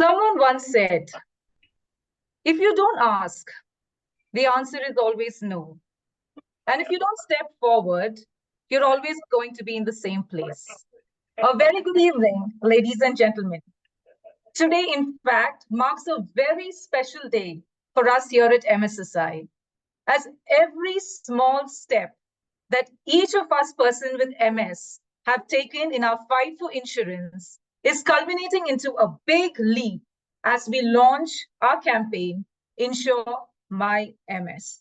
Someone once said, if you don't ask, the answer is always no. And if you don't step forward, you're always going to be in the same place. A very good evening, ladies and gentlemen. Today, in fact, marks a very special day for us here at MSSI, as every small step that each of us person with MS have taken in our fight for insurance is culminating into a big leap as we launch our campaign, InsureMyMS.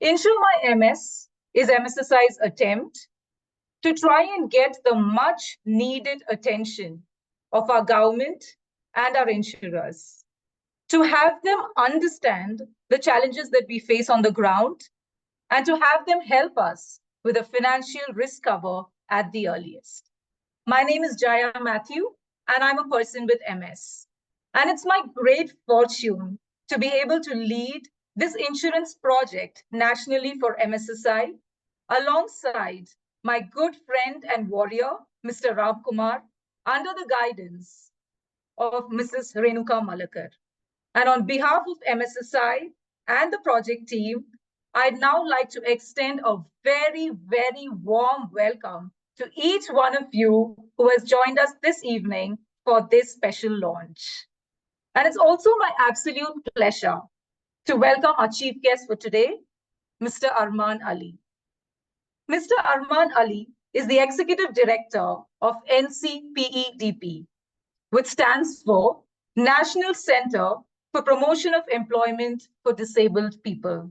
InsureMyMS is MSSI's attempt to try and get the much needed attention of our government and our insurers, to have them understand the challenges that we face on the ground, and to have them help us with a financial risk cover at the earliest. My name is Jaya Matthew, and I'm a person with MS. And it's my great fortune to be able to lead this insurance project nationally for MSSI, alongside my good friend and warrior, Mr. Ram Kumar, under the guidance of Mrs. Renuka Malakar. And on behalf of MSSI and the project team, I'd now like to extend a very, very warm welcome to each one of you who has joined us this evening for this special launch. And it's also my absolute pleasure to welcome our chief guest for today, Mr. Arman Ali. Mr. Arman Ali is the Executive Director of NCPEDP, which stands for National Center for Promotion of Employment for Disabled People.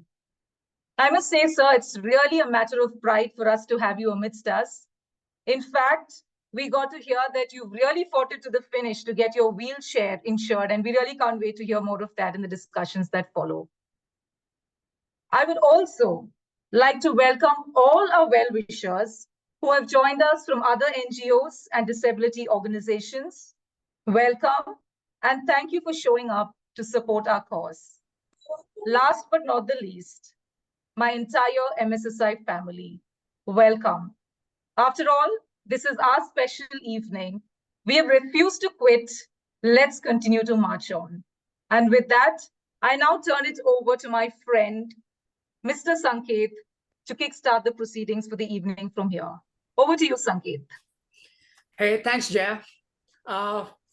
I must say, sir, it's really a matter of pride for us to have you amidst us. In fact, we got to hear that you really fought it to the finish to get your wheelchair insured, and we really can't wait to hear more of that in the discussions that follow. I would also like to welcome all our well-wishers who have joined us from other NGOs and disability organizations. Welcome, and thank you for showing up to support our cause. Last but not the least, my entire MSSI family, welcome. After all, this is our special evening. We have refused to quit. Let's continue to march on. And with that, I now turn it over to my friend, Mr. Sanket, to kickstart the proceedings for the evening from here. Over to you, Sanket. Hey, thanks, Jaya.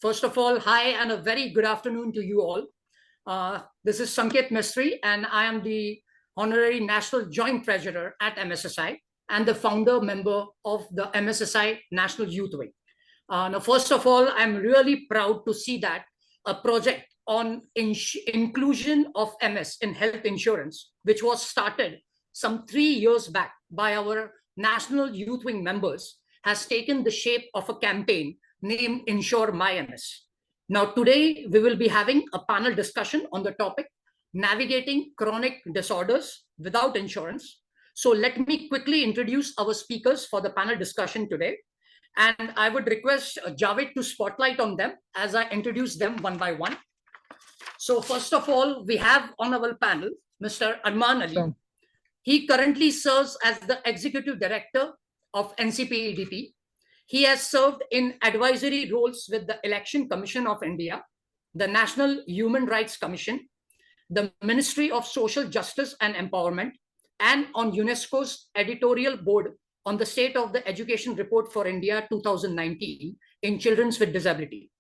First of all, hi, and a very good afternoon to you all. This is Sanket Mistry, and I am the Honorary National Joint Treasurer at MSSI and the founder member of the MSSI National Youth Wing. Now, first of all, I'm really proud to see that a project on inclusion of MS in health insurance, which was started some 3 years back by our National Youth Wing members, has taken the shape of a campaign named InsureMyMS. Now, today, we will be having a panel discussion on the topic, Navigating Chronic Disorders Without Insurance. So let me quickly introduce our speakers for the panel discussion today. And I would request Javed to spotlight on them as I introduce them one by one. So first of all, we have on our panel, Mr. Arman Ali. He currently serves as the Executive Director of NCPEDP. He has served in advisory roles with the Election Commission of India, the National Human Rights Commission, the Ministry of Social Justice and Empowerment, and on UNESCO's editorial board on the State of the Education Report for India 2019 in Children with Disability.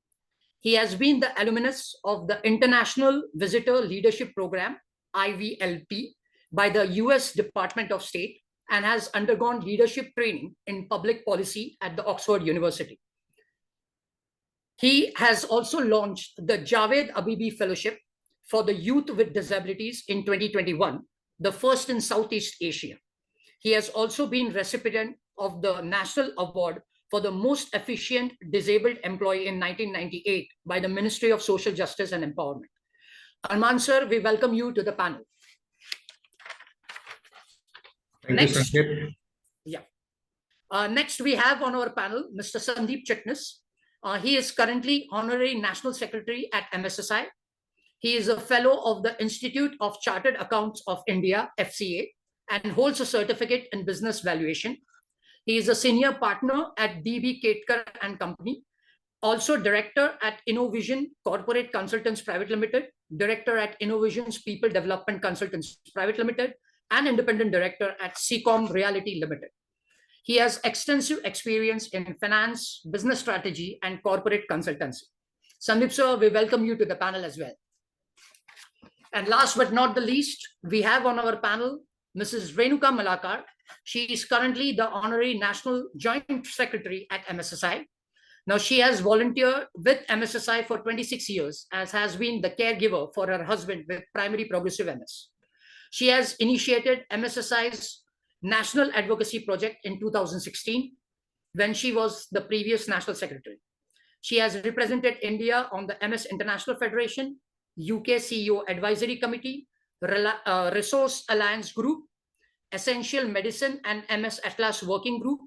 He has been the alumnus of the International Visitor Leadership Program, IVLP, by the US Department of State, and has undergone leadership training in public policy at the Oxford University. He has also launched the Javed Abibi Fellowship for the Youth with Disabilities in 2021, the first in Southeast Asia. He has also been recipient of the National Award for the Most Efficient Disabled Employee in 1998 by the Ministry of Social Justice and Empowerment. Arman sir, we welcome you to the panel. Next, next we have on our panel Mr. Sandeep Chitnis. He is currently Honorary National Secretary at MSSI. He is a fellow of the Institute of Chartered Accountants of India, FCA, and holds a certificate in business valuation. He is a senior partner at DB Ketkar and Company, Also Director at InnoVision Corporate Consultants Private Limited, Director at InnoVision's People Development Consultants Private Limited, and Independent Director at CCOM Reality Limited. He has extensive experience in finance, business strategy, and corporate consultancy. Sandeep sir, we welcome you to the panel as well. And last but not the least, we have on our panel Mrs. Renuka Malakar. She is currently the Honorary National Joint Secretary at MSSI. Now, she has volunteered with MSSI for 26 years, as has been the caregiver for her husband with primary progressive MS. She has initiated MSSI's National Advocacy Project in 2016, when she was the previous National Secretary. She has represented India on the MS International Federation, UK CEO Advisory Committee, Resource Alliance Group, Essential Medicine and MS Atlas Working Group,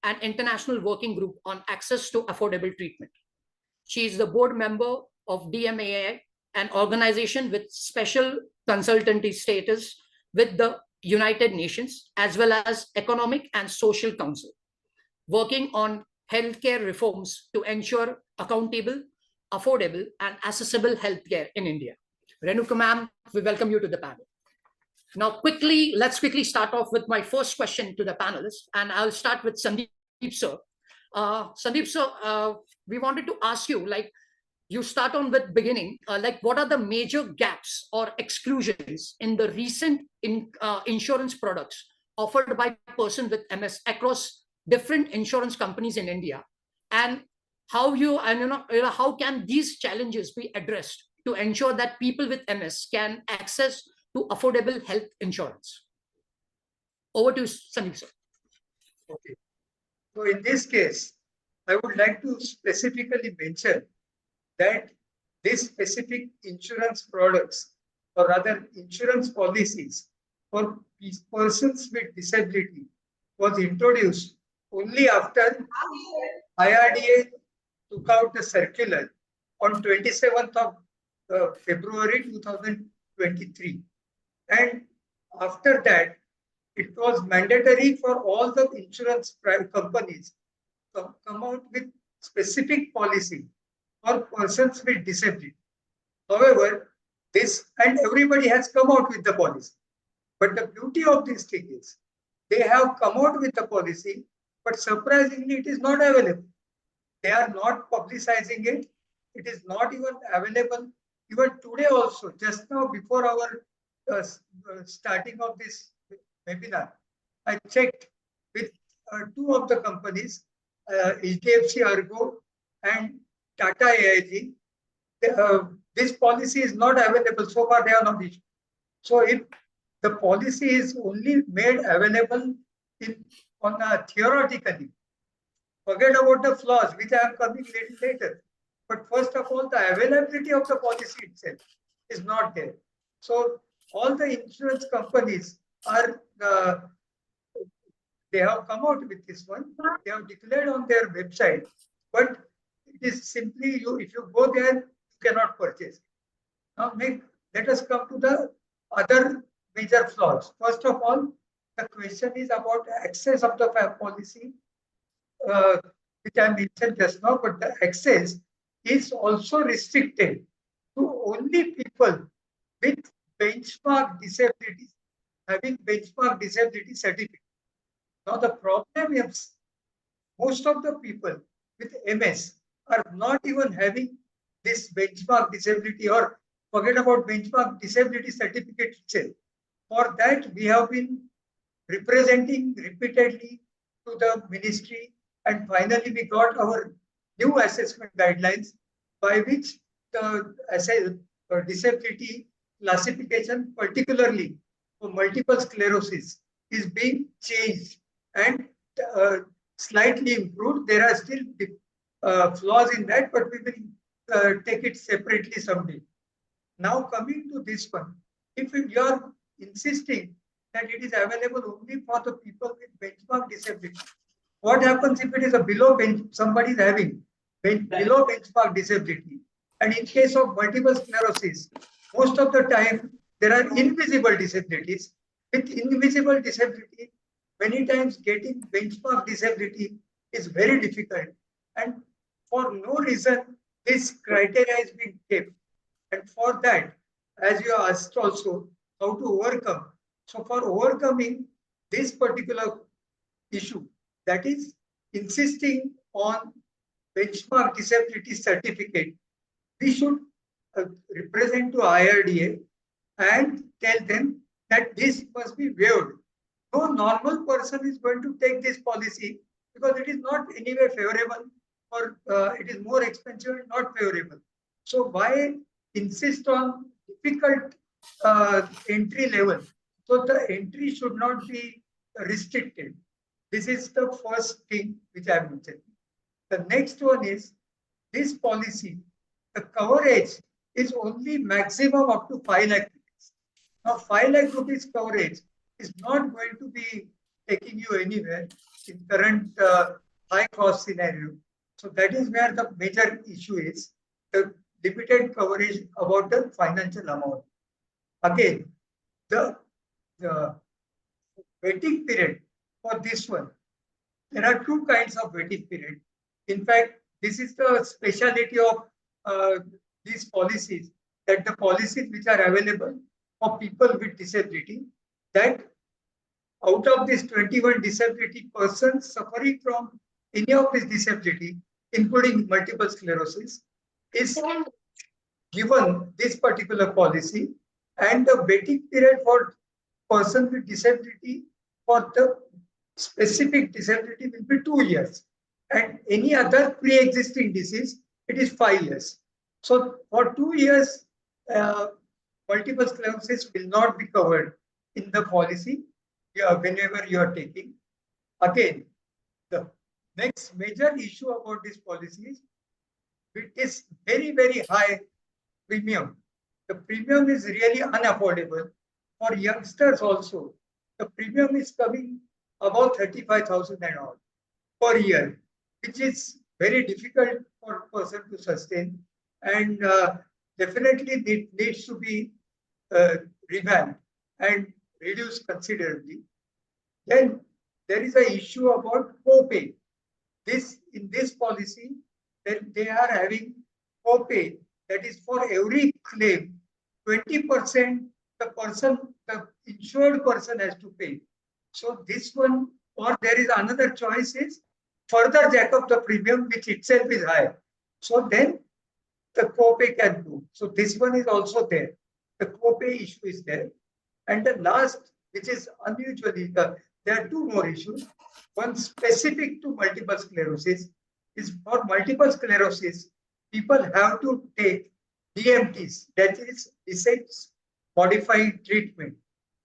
and International Working Group on Access to Affordable Treatment. She is the board member of DMAI, an organization with special consultancy status with the United Nations, as well as Economic and Social Council, working on healthcare reforms to ensure accountable, affordable, and accessible healthcare in India. Renuka ma'am, we welcome you to the panel. Now, let's quickly start off with my first question to the panelists, and I'll start with Sandeep sir. Sandeep sir, we wanted to ask you, like, you start on with beginning, like, what are the major gaps or exclusions in the recent insurance products offered by person with MS across different insurance companies in India, and how how can these challenges be addressed to ensure that people with MS can access to affordable health insurance? Over to Sandeep sir. Okay. So in this case, I would like to specifically mention that these specific insurance products, or rather insurance policies for persons with disability, was introduced only after IRDA took out the circular on 27th of February 2023. And after that, it was mandatory for all the insurance companies to come out with specific policy for persons with disability. However, and everybody has come out with the policy. But the beauty of this thing is, they have come out with the policy, but surprisingly, it is not available. They are not publicizing it. It is not even available. Even today also, just now before our starting of this webinar, I checked with two of the companies, HDFC Argo and Tata AIG. This policy is not available. So far, they are not issued. So if the policy is only made available theoretically, forget about the flaws, which I am coming later. But first of all, the availability of the policy itself is not there. So all the insurance companies are, they have come out with this one. They have declared on their website, but it is simply if you go there, you cannot purchase. Now let us come to the other major flaws. First of all, the question is about access of the policy, which I mentioned just now, but the access is also restricted to only people with benchmark disabilities, having benchmark disability certificate. Now the problem is, most of the people with MS are not even having this benchmark disability, or forget about benchmark disability certificate itself. For that, we have been representing repeatedly to the ministry, and finally we got our new assessment guidelines by which the disability classification, particularly for multiple sclerosis, is being changed and slightly improved. There are still flaws in that, but we will take it separately someday. Now coming to this one, if you are insisting that it is available only for the people with benchmark disability, what happens if it is a somebody is having below benchmark disability? And in case of multiple sclerosis, most of the time there are invisible disabilities. With invisible disability, many times getting benchmark disability is very difficult. And for no reason, this criteria is being kept. And for that, as you asked also, how to overcome. So for overcoming this particular issue, that is insisting on benchmark disability certificate, we should represent to IRDA and tell them that this must be waived. No normal person is going to take this policy because it is not anyway favorable, or it is more expensive and not favorable. So why insist on difficult entry level? So the entry should not be restricted. This is the first thing which I am mentioning. The next one is this policy, the coverage is only maximum up to 5 lakh rupees. Now 5 lakh rupees coverage is not going to be taking you anywhere in current high cost scenario. So that is where the major issue is, the limited coverage about the financial amount. Again, the waiting period for this one, there are two kinds of waiting period. In fact, this is the speciality of these policies, that the policies which are available for people with disability, that out of this 21 disability persons suffering from any of this disability, including multiple sclerosis, is given this particular policy, and the waiting period for person with disability for the specific disability will be 2 years, and any other pre-existing disease, it is 5 years. So for 2 years, multiple sclerosis will not be covered in the policy whenever you are taking. Again, the next major issue about this policy is it is very, very high premium. The premium is really unaffordable for youngsters also. The premium is coming about 35,000 and all per year, which is very difficult for a person to sustain, and definitely it needs to be revamped and reduced considerably. Then there is an issue about co-pay. In this policy, they are having co-pay, that is for every claim, 20% the insured person has to pay. So this one, or there is another choice, is further jack up the premium, which itself is high. So then the co-pay can do. So this one is also there. The co-pay issue is there. And the last, which is unusually, there are two more issues. One specific to multiple sclerosis is, for multiple sclerosis, people have to take DMTs, that is disease modifying treatment.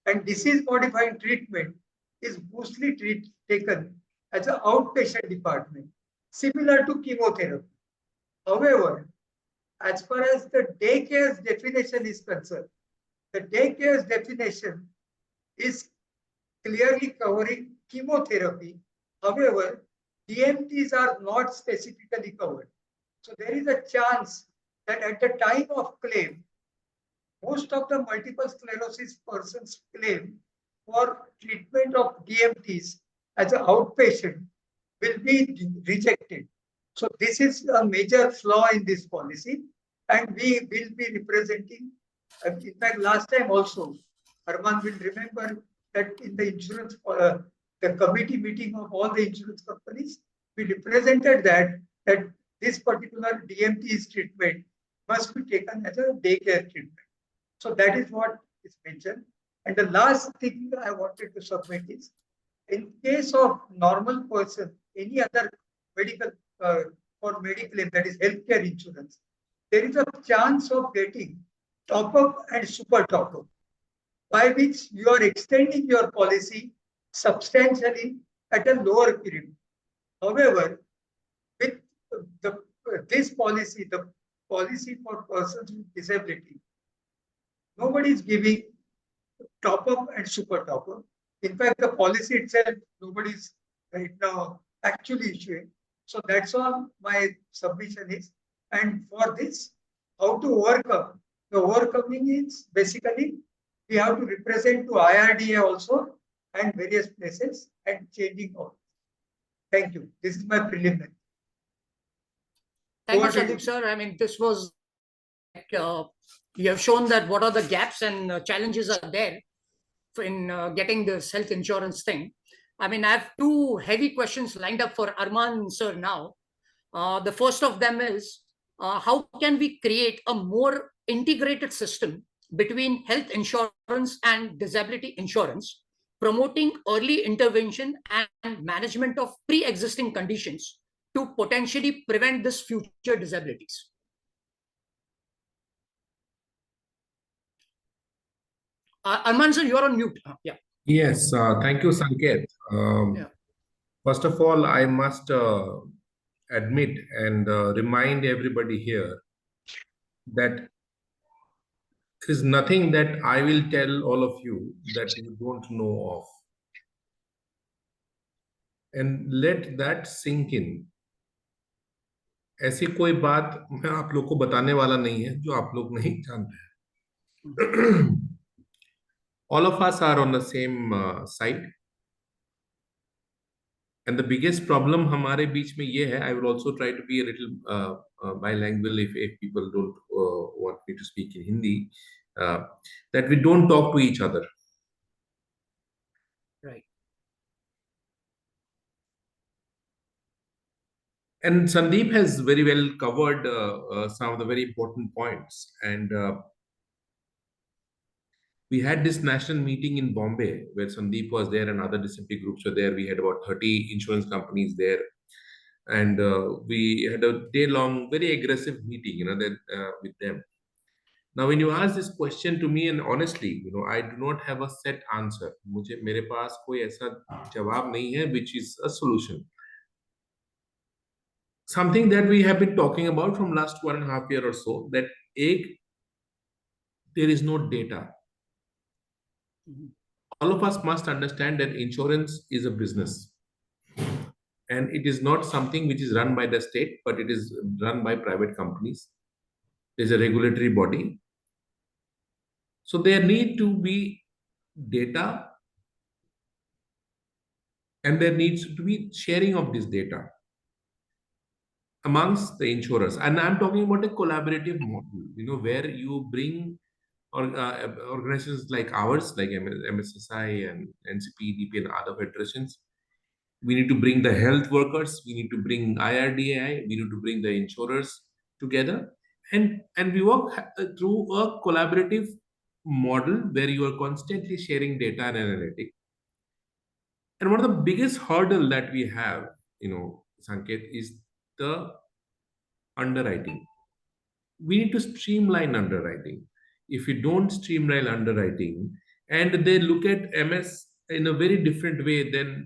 And disease modifying treatment is mostly taken as an outpatient department, similar to chemotherapy. However, as far as the daycare's definition is concerned, the daycare's definition is clearly covering chemotherapy. However, DMTs are not specifically covered. So there is a chance that at the time of claim, most of the multiple sclerosis persons claim for treatment of DMTs as an outpatient will be rejected. So this is a major flaw in this policy, and we will be representing. In fact, last time also, Arman will remember that in the insurance, the committee meeting of all the insurance companies, we represented that this particular DMT's treatment must be taken as a daycare treatment. So that is what is mentioned. And the last thing I wanted to submit is, in case of normal person, any other medical for medical, that is healthcare insurance, there is a chance of getting top-up and super top-up, by which you are extending your policy substantially at a lower period. However, with this policy, the policy for persons with disability, nobody is giving top-up and super top-up. In fact, the policy itself, nobody is right now actually issuing. So that's all my submission is. And for this, how to overcome? The overcoming is basically we have to represent to IRDA also and various places and changing all. Thank you. This is my preliminary. Thank you, Over to you. Sandeep sir. I mean, this was you have shown that what are the gaps and challenges are there in getting this health insurance thing. I mean, I have two heavy questions lined up for Arman sir now. The first of them is how can we create a more integrated system between health insurance and disability insurance, promoting early intervention and management of pre-existing conditions to potentially prevent this future disabilities? Arman sir, you're on mute. Yeah. Yes, thank you, Sanket. Yeah. First of all, I must admit and remind everybody here that there is nothing that I will tell all of you that you don't know of. And let that sink in. ऐसी कोई बात मैं आप लोग को बताने वाला नहीं है जो आप लोग नहीं जानते हैं. All of us are on the same side. And the biggest problem हमारे बीच में ये है, I will also try to be a little bilingual if people don't want me to speak in Hindi, that we don't talk to each other. Right. And Sandeep has very well covered some of the very important points. And we had this national meeting in Bombay where Sandeep was there and other disability groups were there. We had about 30 insurance companies there. And we had a day-long, very aggressive meeting, with them. Now, when you ask this question to me, and honestly, I do not have a set answer. मेरे पास कोई ऐसा जवाब नहीं है, which is a solution. Something that we have been talking about from last 1.5 years or so, that there is no data. All of us must understand that insurance is a business. And it is not something which is run by the state, but it is run by private companies. There's a regulatory body. So there need to be data, and there needs to be sharing of this data amongst the insurers. And I'm talking about a collaborative model, where you bring organizations like ours, like MSSI and NCP, and other federations. We need to bring the health workers, we need to bring IRDAI, we need to bring the insurers together, and we work through a collaborative model where you are constantly sharing data and analytics. And one of the biggest hurdle that we have, Sanket, is the underwriting. We need to streamline underwriting. If you don't streamline underwriting, and they look at MS in a very different way than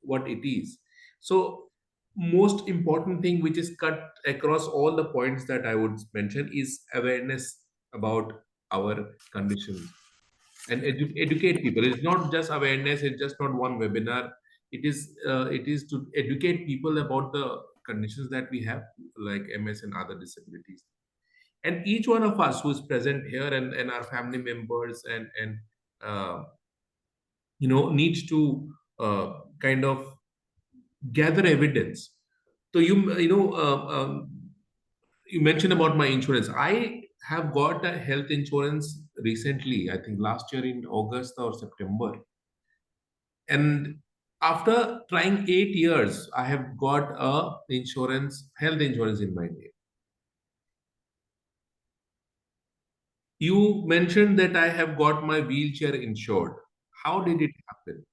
what it is. So most important thing which is cut across all the points that I would mention is awareness about our conditions and educate people. It's not just awareness, it's just not one webinar. It is to educate people about the conditions that we have, like MS and other disabilities. And each one of us who is present here, and our family members, and needs to kind of gather evidence. So you mentioned about my insurance. I have got a health insurance recently, I think last year in August or September. And after trying 8 years, I have got a health insurance in my name. You mentioned that I have got my wheelchair insured. How did it happen?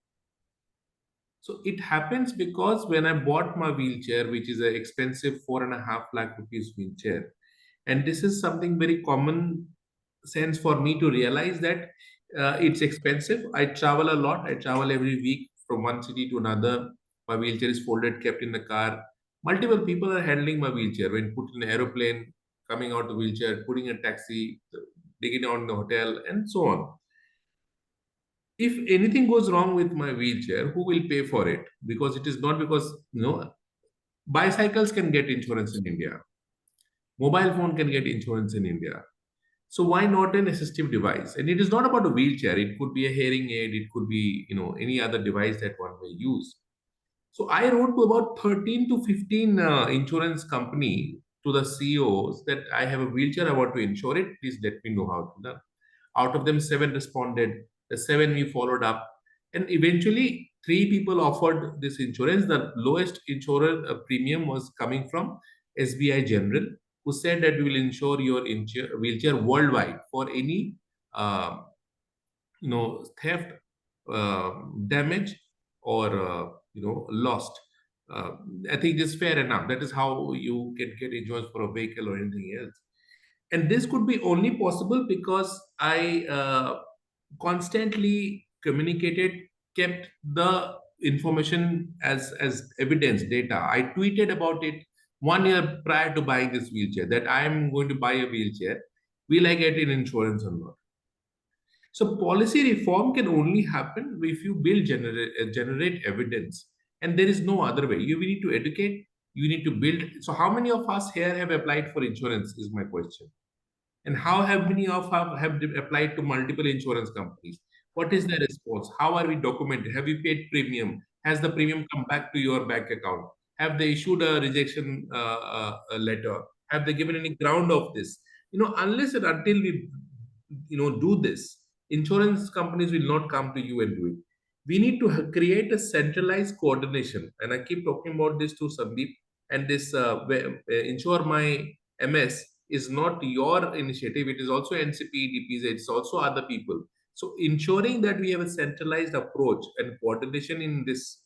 So it happens because when I bought my wheelchair, which is an expensive 4.5 lakh rupees wheelchair, and this is something very common sense for me to realize that it's expensive. I travel a lot. I travel every week from one city to another. My wheelchair is folded, kept in the car. Multiple people are handling my wheelchair. When put in an aeroplane, coming out the wheelchair, putting a taxi, taking it on the hotel, and so on. If anything goes wrong with my wheelchair, who will pay for it? Because it is not because, bicycles can get insurance in India. Mobile phone can get insurance in India. So why not an assistive device? And it is not about a wheelchair. It could be a hearing aid. It could be, any other device that one may use. So I wrote to about 13 to 15 insurance company to the CEOs that I have a wheelchair, I want to insure it. Please let me know how to do. Out of them, 7 responded. The 7 we followed up, and eventually 3 people offered this insurance. The lowest insurer premium was coming from SBI General, who said that we will insure your wheelchair worldwide for any uh, theft, damage, or lost. uh, I think this is fair enough. That is how you can get insurance for a vehicle or anything else. And this could be only possible because I constantly communicated, kept the information as evidence data. I tweeted about it 1 year prior to buying this wheelchair, that I am going to buy a wheelchair. Will I get an insurance or not? So policy reform can only happen if you generate evidence, and there is no other way. We need to educate. You need to build. So how many of us here have applied for insurance? Is my question. And how have many of us have applied to multiple insurance companies? What is the response? How are we documented? Have you paid premium? Has the premium come back to your bank account? Have they issued a rejection a letter? Have they given any ground of this? Unless and until we do this, insurance companies will not come to you and do it. We need to create a centralized coordination, and I keep talking about this to Sandeep. And this Insure My MS is not your initiative. It is also NCP, DPs, it's also other people. So ensuring that we have a centralized approach and coordination in this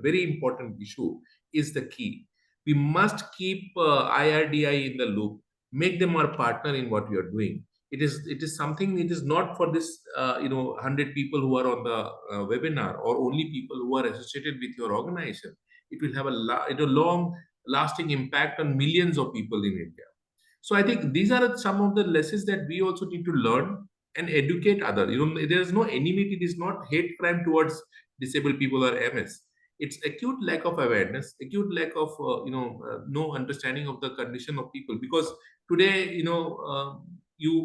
very important issue is the key. We must keep IRDI in the loop, make them our partner in what we are doing. It is something. It is not for this 100 people who are on the webinar, or only people who are associated with your organization. It will have a long lasting impact on millions of people in India. So I think these are some of the lessons that we also need to learn and educate others. There is no enmity. It is not hate crime towards disabled people or MS. It's acute lack of awareness, acute lack of no understanding of the condition of people. Because today,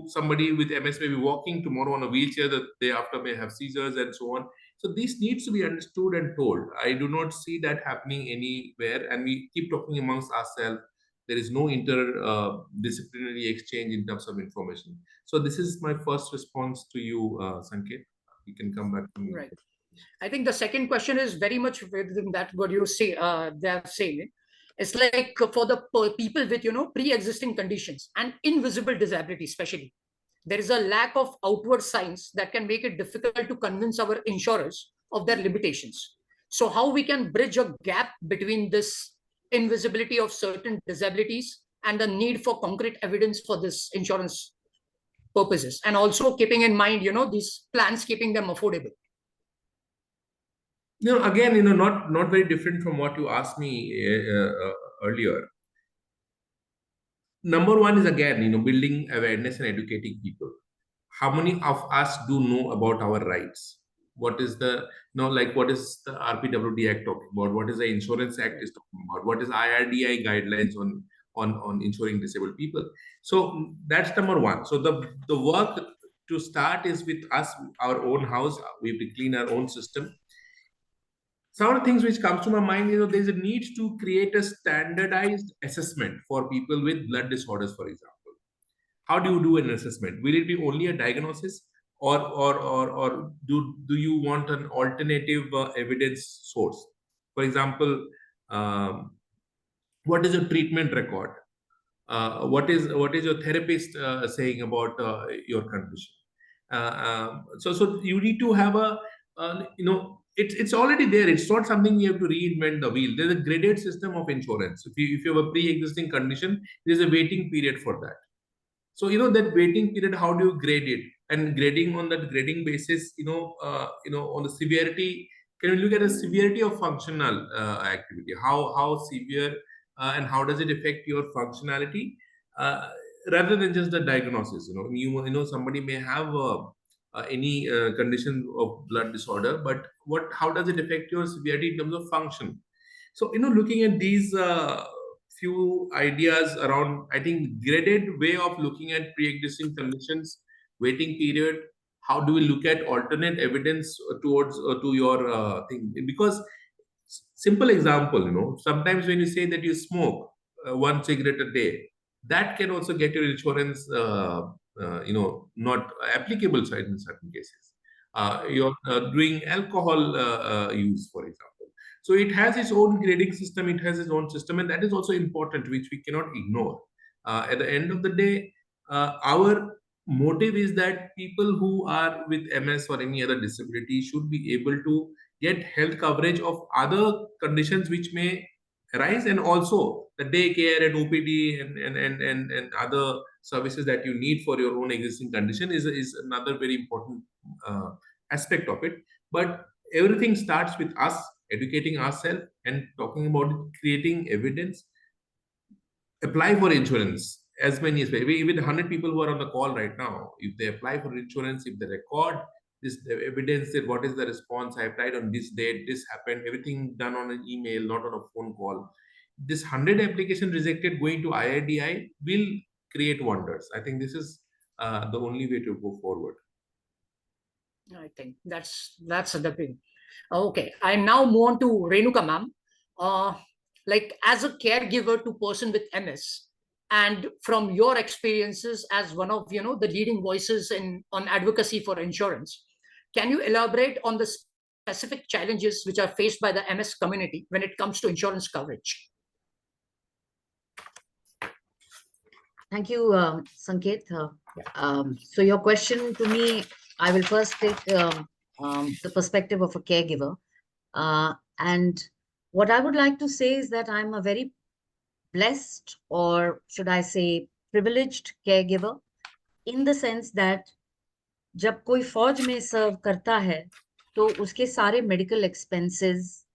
somebody with MS may be walking, tomorrow on a wheelchair, the day after may have seizures and so on. So this needs to be understood and told. I do not see that happening anywhere, and we keep talking amongst ourselves. There is no interdisciplinary exchange in terms of information. So this is my first response to you, Sanket. You can come back to me. Right. I think the second question is very much within that what you say. They are saying it's like for the people with pre-existing conditions and invisible disability, especially there is a lack of outward signs that can make it difficult to convince our insurers of their limitations. So how we can bridge a gap between this invisibility of certain disabilities and the need for concrete evidence for this insurance purposes, and also keeping in mind these plans, keeping them affordable. Again, not very different from what you asked me earlier. Number one is, again, building awareness and educating people. How many of us do know about our rights? What is the what is the RPWD Act talking about? What is the Insurance Act is talking about? What is IRDI guidelines on insuring disabled people? So that's number one. So the work to start is with us, our own house. We have to clean our own system. Some of the things which comes to my mind, there's a need to create a standardized assessment for people with blood disorders, for example. How do you do an assessment? Will it be only a diagnosis, or do you want an alternative evidence source? For example, what is your treatment record? What is your therapist saying about your condition? So you need to have it's already there. It's not something you have to reinvent the wheel. There's a graded system of insurance. If you have a pre-existing condition, there's a waiting period for that. So that waiting period, how do you grade it? And grading on that grading basis, on the severity, can you look at the severity of functional activity? How severe and how does it affect your functionality? Rather than just the diagnosis. Somebody may have any condition of blood disorder, but how does it affect your severity in terms of function? So looking at these few ideas around, I think, graded way of looking at pre-existing conditions, waiting period. How do we look at alternate evidence towards to your thing? Because Simple example, sometimes when you say that you smoke one cigarette a day, that can also get your insurance, not applicable in certain cases. You're doing alcohol use, for example. So it has its own grading system, it has its own system, and that is also important, which we cannot ignore. At the end of the day, our motive is that people who are with MS or any other disability should be able to get health coverage of other conditions which may arise, and also the daycare and OPD and other services that you need for your own existing condition is another very important uh, aspect of it. But everything starts with us educating ourselves and talking about it, creating evidence. Apply for insurance as many as maybe even 100 people who are on the call right now. If they apply for insurance, if they record this evidence that what is the response, I applied on this date, this happened, everything done on an email, not on a phone call. This 100 application rejected going to IIDI will create wonders. I think this is the only way to go forward. I think that's the thing. Okay, I now move on to Renuka ma'am. Like as a caregiver to person with MS, and from your experiences as one of the leading voices on advocacy for insurance, can you elaborate on the specific challenges which are faced by the MS community when it comes to insurance coverage? Thank you, Sanket. So your question to me, I will first take the perspective of a caregiver. And what I would like to say is that I'm a very blessed, or should I say privileged caregiver, in the sense that जब कोई फौज में सर्व करता है तो उसके सारे medical expenses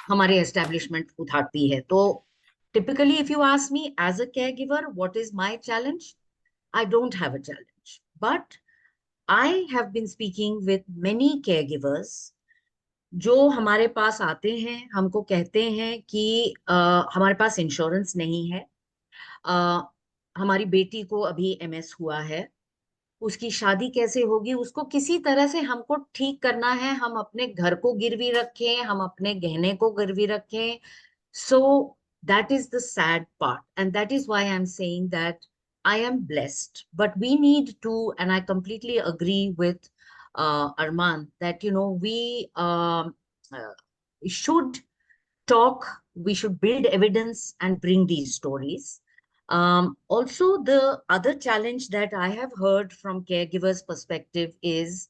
हमारे एस्टेब्लिशमेंट उठाती है. तो typically, if you ask me as a caregiver, what is my challenge? I don't have a challenge. But I have been speaking with many caregivers जो हमारे पास आते हैं, हमको कहते हैं कि हमारे पास इंश्योरेंस नहीं है, हमारी बेटी को अभी MS हुआ है, उसकी शादी कैसे होगी, उसको किसी तरह से हमको ठीक करना है, हम अपने घर को गिरवी रखें, हम अपने गहने को गिरवी रखें. So that is the sad part, and that is why I'm saying that I am blessed. But we need to, and I completely agree with Arman, that we should talk, we should build evidence and bring these stories. Also, the other challenge that I have heard from caregivers' perspective is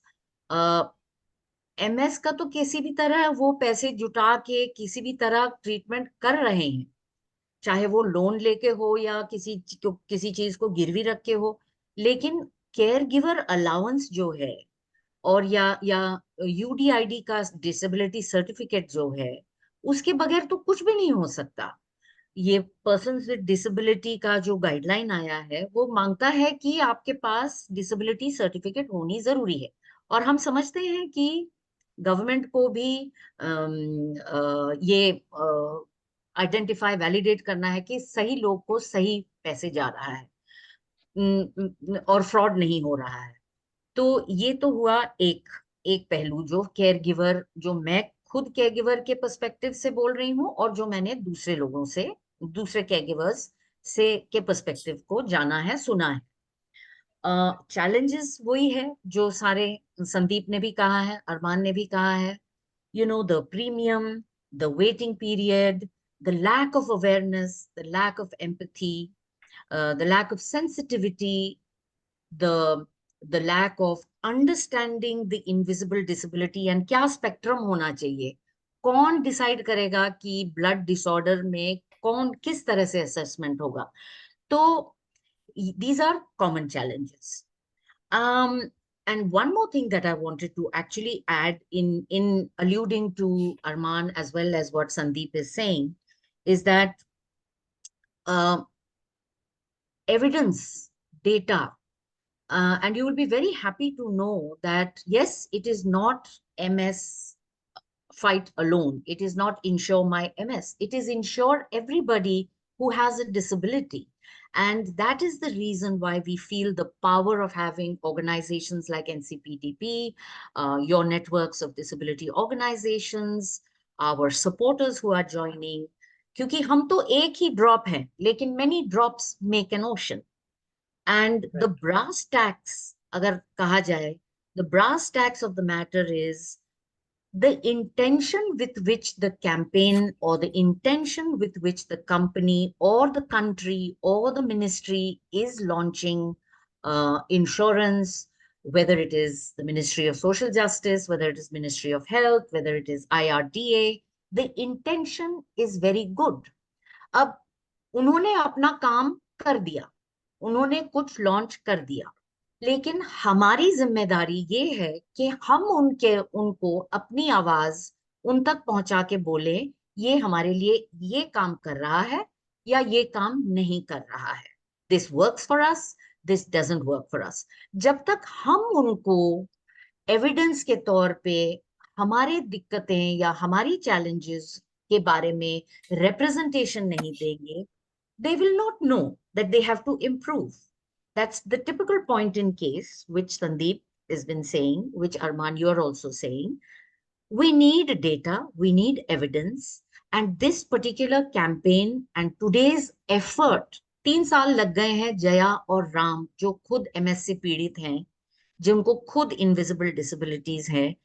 MS का तो किसी भी तरह वो पैसे जुटा के किसी भी तरह ट्रीटमेंट कर रहे हैं, चाहे वो लोन लेके हो या किसी चीज को गिरवी रख के हो, लेकिन केयर गिवर अलाउंस जो है और या UDID का डिसेबिलिटी सर्टिफिकेट जो है, उसके बगैर तो कुछ भी नहीं हो सकता. ये पर्सन विद डिसेबिलिटी का जो गाइडलाइन आया है वो मांगता है कि आपके पास डिसेबिलिटी सर्टिफिकेट होनी जरूरी है. और हम समझते हैं कि गवर्नमेंट को भी ये आइडेंटिफाई वैलिडेट करना है कि सही लोग को सही पैसे जा रहा है और फ्रॉड नहीं हो रहा है. तो ये तो हुआ एक पहलू जो केयर गिवर, जो मैं खुद केयर गिवर के पर्सपेक्टिव से बोल रही हूँ और जो मैंने दूसरे लोगों से, दूसरे केयर गिवर्स से के पर्सपेक्टिव को जाना है, सुना है. चैलेंजेस वही है जो सारे संदीप ने भी कहा है, अरमान ने भी कहा है. The premium, the waiting period, the lack of awareness, the lack of empathy, the lack of sensitivity, the lack of understanding the invisible disability and क्या spectrum होना चाहिए, कौन decide करेगा कि blood disorder में कौन किस तरह से assessment होगा. तो these are common challenges. And one more thing that I wanted to actually add in alluding to Arman as well as what Sandeep is saying is that evidence, data, and you will be very happy to know that, yes, it is not MS fight alone. It is not InsureMyMS. It is insure everybody who has a disability. And that is the reason why we feel the power of having organizations like NCPDP, your networks of disability organizations, our supporters who are joining. क्योंकि हम तो एक ही drop हैं, लेकिन many drops make an ocean. And the brass tacks, अगर कहा जाए, the brass tacks of the matter is the intention with which the campaign or the intention with which the company or the country or the ministry is launching insurance, whether it is the Ministry of Social Justice, whether it is Ministry of Health, whether it is IRDA, the intention is very good. अब उन्होंने अपना काम कर दिया, उन्होंने कुछ launch कर दिया, लेकिन हमारी जिम्मेदारी ये है कि हम उनको अपनी आवाज उन तक पहुंचा के बोले ये हमारे लिए ये काम कर रहा है या ये काम नहीं कर रहा है. This works for us, this doesn't work for us. जब तक हम उनको एविडेंस के तौर पे हमारे दिक्कतें या हमारी चैलेंजेस के बारे में रिप्रेजेंटेशन नहीं देंगे, they will not know that they have to improve. That's the typical point in case, which Sandeep has been saying, which Arman, you're also saying. We need data, we need evidence, and this particular campaign and today's effort, 3 साल लग गए हैं जया और राम, जो खुद MS से पीड़ित हैं, जिनको खुद इनविजिबल डिसेबिलिटीज हैं.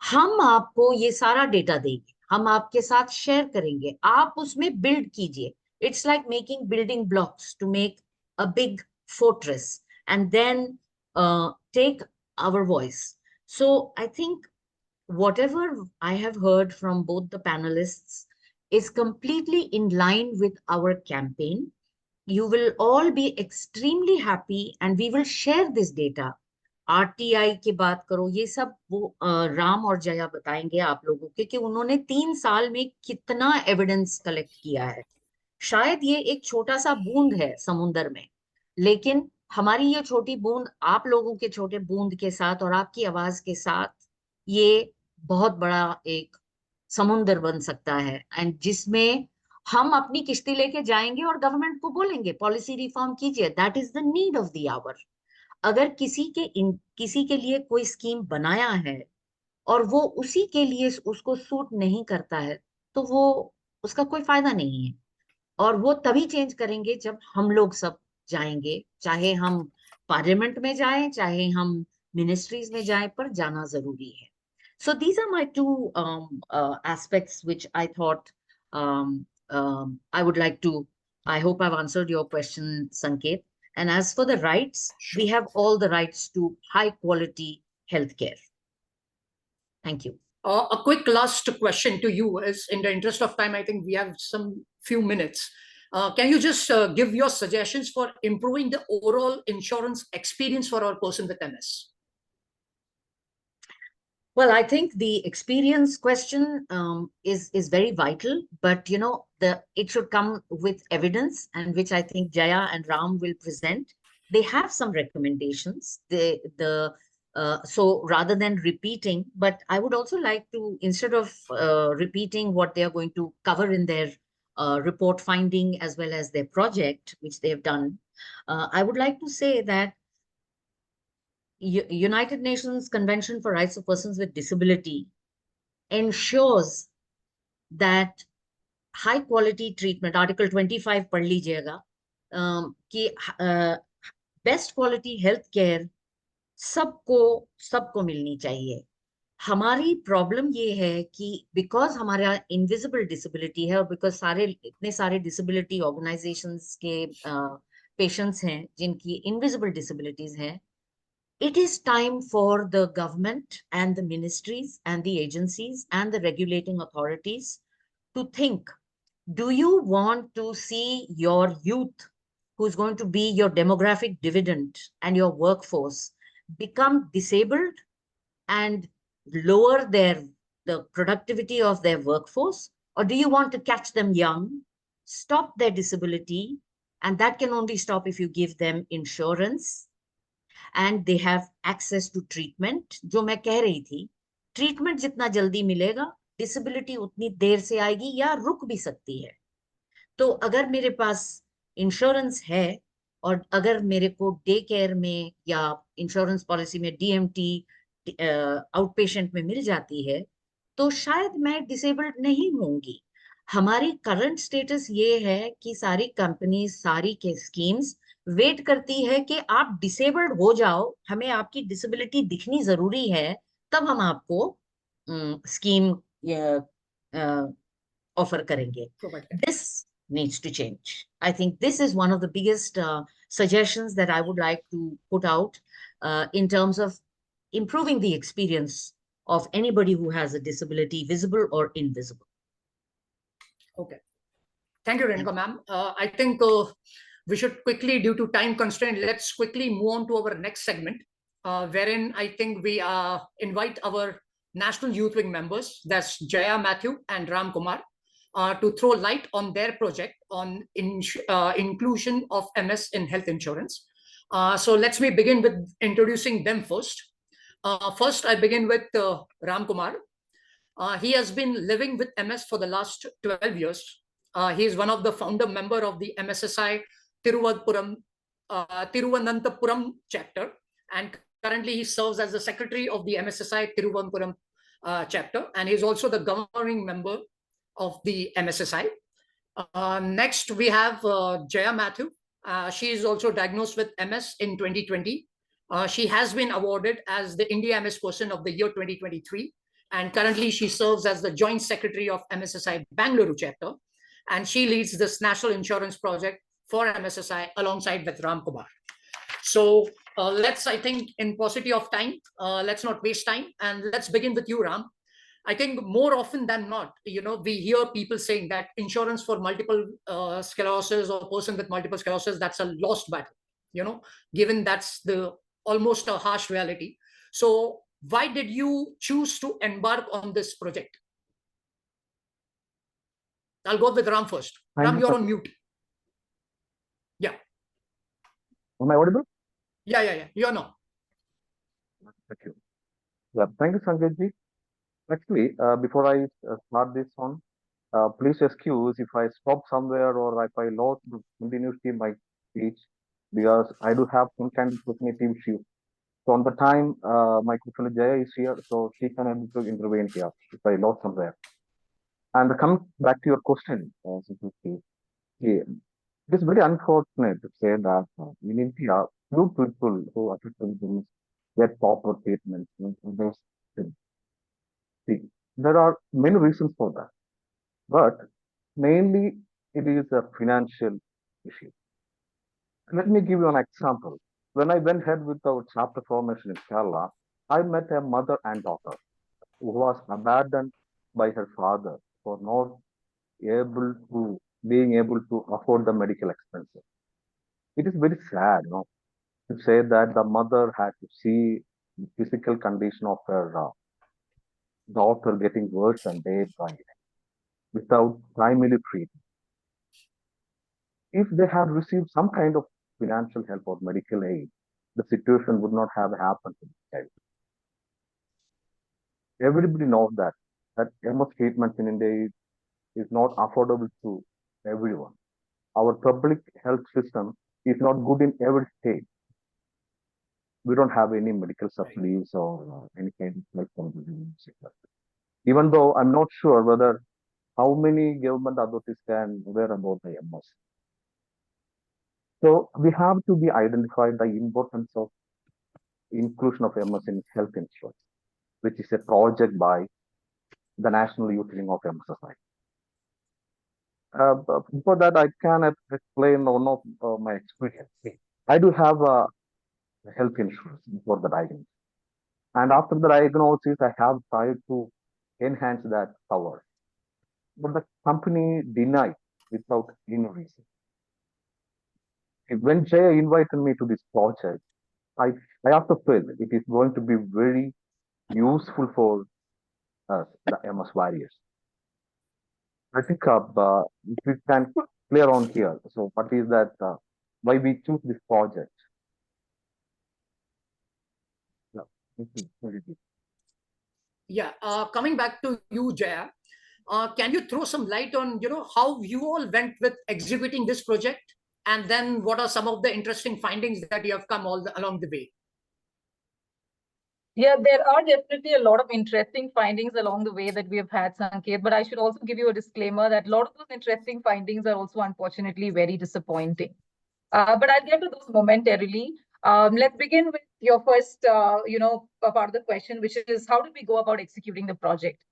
हम आपको ये सारा डेटा देंगे, हम आपके साथ शेयर करेंगे, आप उसमें बिल्ड कीजिए. It's like making building blocks to make a big fortress and then take our voice. So I think whatever I have heard from both the panelists is completely in line with our campaign. You will all be extremely happy and we will share this data. RTI की बात करो, ये सब वो राम और जया बताएंगे आप लोगों के कि उन्होंने 3 साल में कितना एविडेंस कलेक्ट किया है. शायद ये एक छोटा सा बूंद है समुंदर में, लेकिन हमारी ये छोटी बूंद आप लोगों के छोटे बूंद के साथ और आपकी आवाज के साथ ये बहुत बड़ा एक समुंदर बन सकता है, एंड जिसमें हम अपनी किश्ती लेके जाएंगे और गवर्नमेंट को बोलेंगे पॉलिसी रिफॉर्म कीजिए. That is the need of the hour. अगर किसी के लिए कोई स्कीम बनाया है और वो उसी के लिए उसको सूट नहीं करता है, तो वो उसका कोई फायदा नहीं है. और वो तभी चेंज करेंगे जब हम लोग सब जाएंगे, चाहे हम पार्लियामेंट में जाएं, चाहे हम मिनिस्ट्रीज में जाएं, पर जाना जरूरी है. So these are my two aspects which I thought I would like to, I hope I've answered your question, Sanket. And as for the rights, we have all the rights to high quality healthcare. Thank you. A quick last question to you is, in the interest of time, I think we have some few minutes. Can you just give your suggestions for improving the overall insurance experience for our person with MS? Well, I think the experience question is very vital, but you know, it should come with evidence, and which I think Jaya and Ram will present. They have some recommendations. So rather than repeating, but I would also like to, instead of repeating what they are going to cover in their report finding as well as their project, which they have done, I would like to say that United Nations Convention for Rights of Persons with Disability ensures that high quality treatment, Article 25 पढ़ लीजिएगा, कि best quality health care सबको मिलनी चाहिए. हमारी problem ये है कि बिकॉज हमारा इनविजिबल डिसेबिलिटी है और बिकॉज इतने सारे डिसेबिलिटी ऑर्गेनाइजेशंस के पेशेंट्स हैं जिनकी इनविजिबल डिसेबिलिटीज हैं, it is time for the government and the ministries and the agencies and the regulating authorities to think, do you want to see your youth, who's going to be your demographic dividend and your workforce, become disabled and lower the productivity of their workforce? Or do you want to catch them young, stop their disability, and that can only stop if you give them insurance and they have access to treatment. जो मैं कह रही थी, treatment जितना जल्दी मिलेगा, disability उतनी देर से आएगी या रुक भी सकती है. तो अगर मेरे पास insurance है और अगर मेरे को डे केयर में या इंश्योरेंस पॉलिसी में डीएमटी आउट पेशेंट में मिल जाती है, तो शायद मैं डिसेबल्ड नहीं होंगी। हमारी करंट स्टेटस ये है कि सारी कंपनी, सारी के स्कीम्स वेट करती है कि आप डिसेबल्ड हो जाओ, हमें आपकी डिसेबिलिटी दिखनी जरूरी है, तब हम आपको स्कीम ऑफर करेंगे. This needs to change. I think this is one of the biggest suggestions that I would like to put out in terms of improving the experience of anybody who has a disability, visible or invisible. Okay. Thank you, Renuka ma'am. I think we should quickly, due to time constraint, let's quickly move on to our next segment, wherein I think we invite our National Youth Wing members, that's Jaya Matthew and Ram Kumar, to throw light on their project on inclusion of MS in health insurance. So let's me begin with introducing them first. First, I begin with Ram Kumar. He has been living with MS for the last 12 years. He is one of the founder member of the MSSI Tiruvananthapuram chapter, and currently he serves as the secretary of the MSSI Tiruvananthapuram chapter, and he is also the governing member of the MSSI. Next, we have Jaya Matthew. She is also diagnosed with MS in 2020. She has been awarded as the India MS Person of the Year 2023. And currently she serves as the Joint Secretary of MSSI Bangalore chapter. And she leads this national insurance project for MSSI alongside with Ram Kumar. So let's, I think in paucity of time, let's not waste time. And let's begin with you, Ram. I think more often than not, we hear people saying that insurance for multiple sclerosis or person with multiple sclerosis, that's a lost battle, given that's the almost a harsh reality. So why did you choose to embark on this project? I'll go with Ram first. Ram, you're on mute. Yeah. Am I audible? Yeah. You're not. Thank you. Yeah, thank you, Sanjay. Actually, before I start this one, please excuse if I stop somewhere or if I lost the continuity in my speech, because I do have some kind of cognitive issue. So on the time, my colleague Jaya is here, so she can able to intervene here if I lost somewhere. And coming back to your question, it is very unfortunate to say that in India, few people who are affected get proper treatment. Those things. See, there are many reasons for that, but mainly it is a financial issue. Let me give you an example. When I went ahead with our chapter formation in Kerala, I met a mother and daughter who was abandoned by her father for not being able to afford the medical expenses. It is very sad, to say that the mother had to see the physical condition of her daughter getting worse and day by day without timely treatment. If they had received some kind of financial help or medical aid, the situation would not have happened to the child. Everybody knows that MS treatment in India is not affordable to everyone. Our public health system is not good in every state. We don't have any medical subsidies or any kind of help from the government. Even though I'm not sure whether how many government authorities can aware about the MS. So we have to be identified the importance of inclusion of MS in health insurance, which is a project by the National Youth Wing of MSSI. Before that, I can explain one of my experience. I do have health insurance before the diagnosis. And after the diagnosis, I have tried to enhance that cover. But the company denied without any reason. When Jaya invited me to this project, I also felt it is going to be very useful for us, the MS warriors. I think if we can clear on here. So what is that? Why we choose this project? Yeah. Coming back to you, Jaya, can you throw some light on how you all went with executing this project? And then what are some of the interesting findings that you have come along the way? Yeah, there are definitely a lot of interesting findings along the way that we have had, Sanket, but I should also give you a disclaimer that a lot of those interesting findings are also unfortunately very disappointing. But I'll get to those momentarily. Let's begin with your first, part of the question, which is how did we go about executing the project?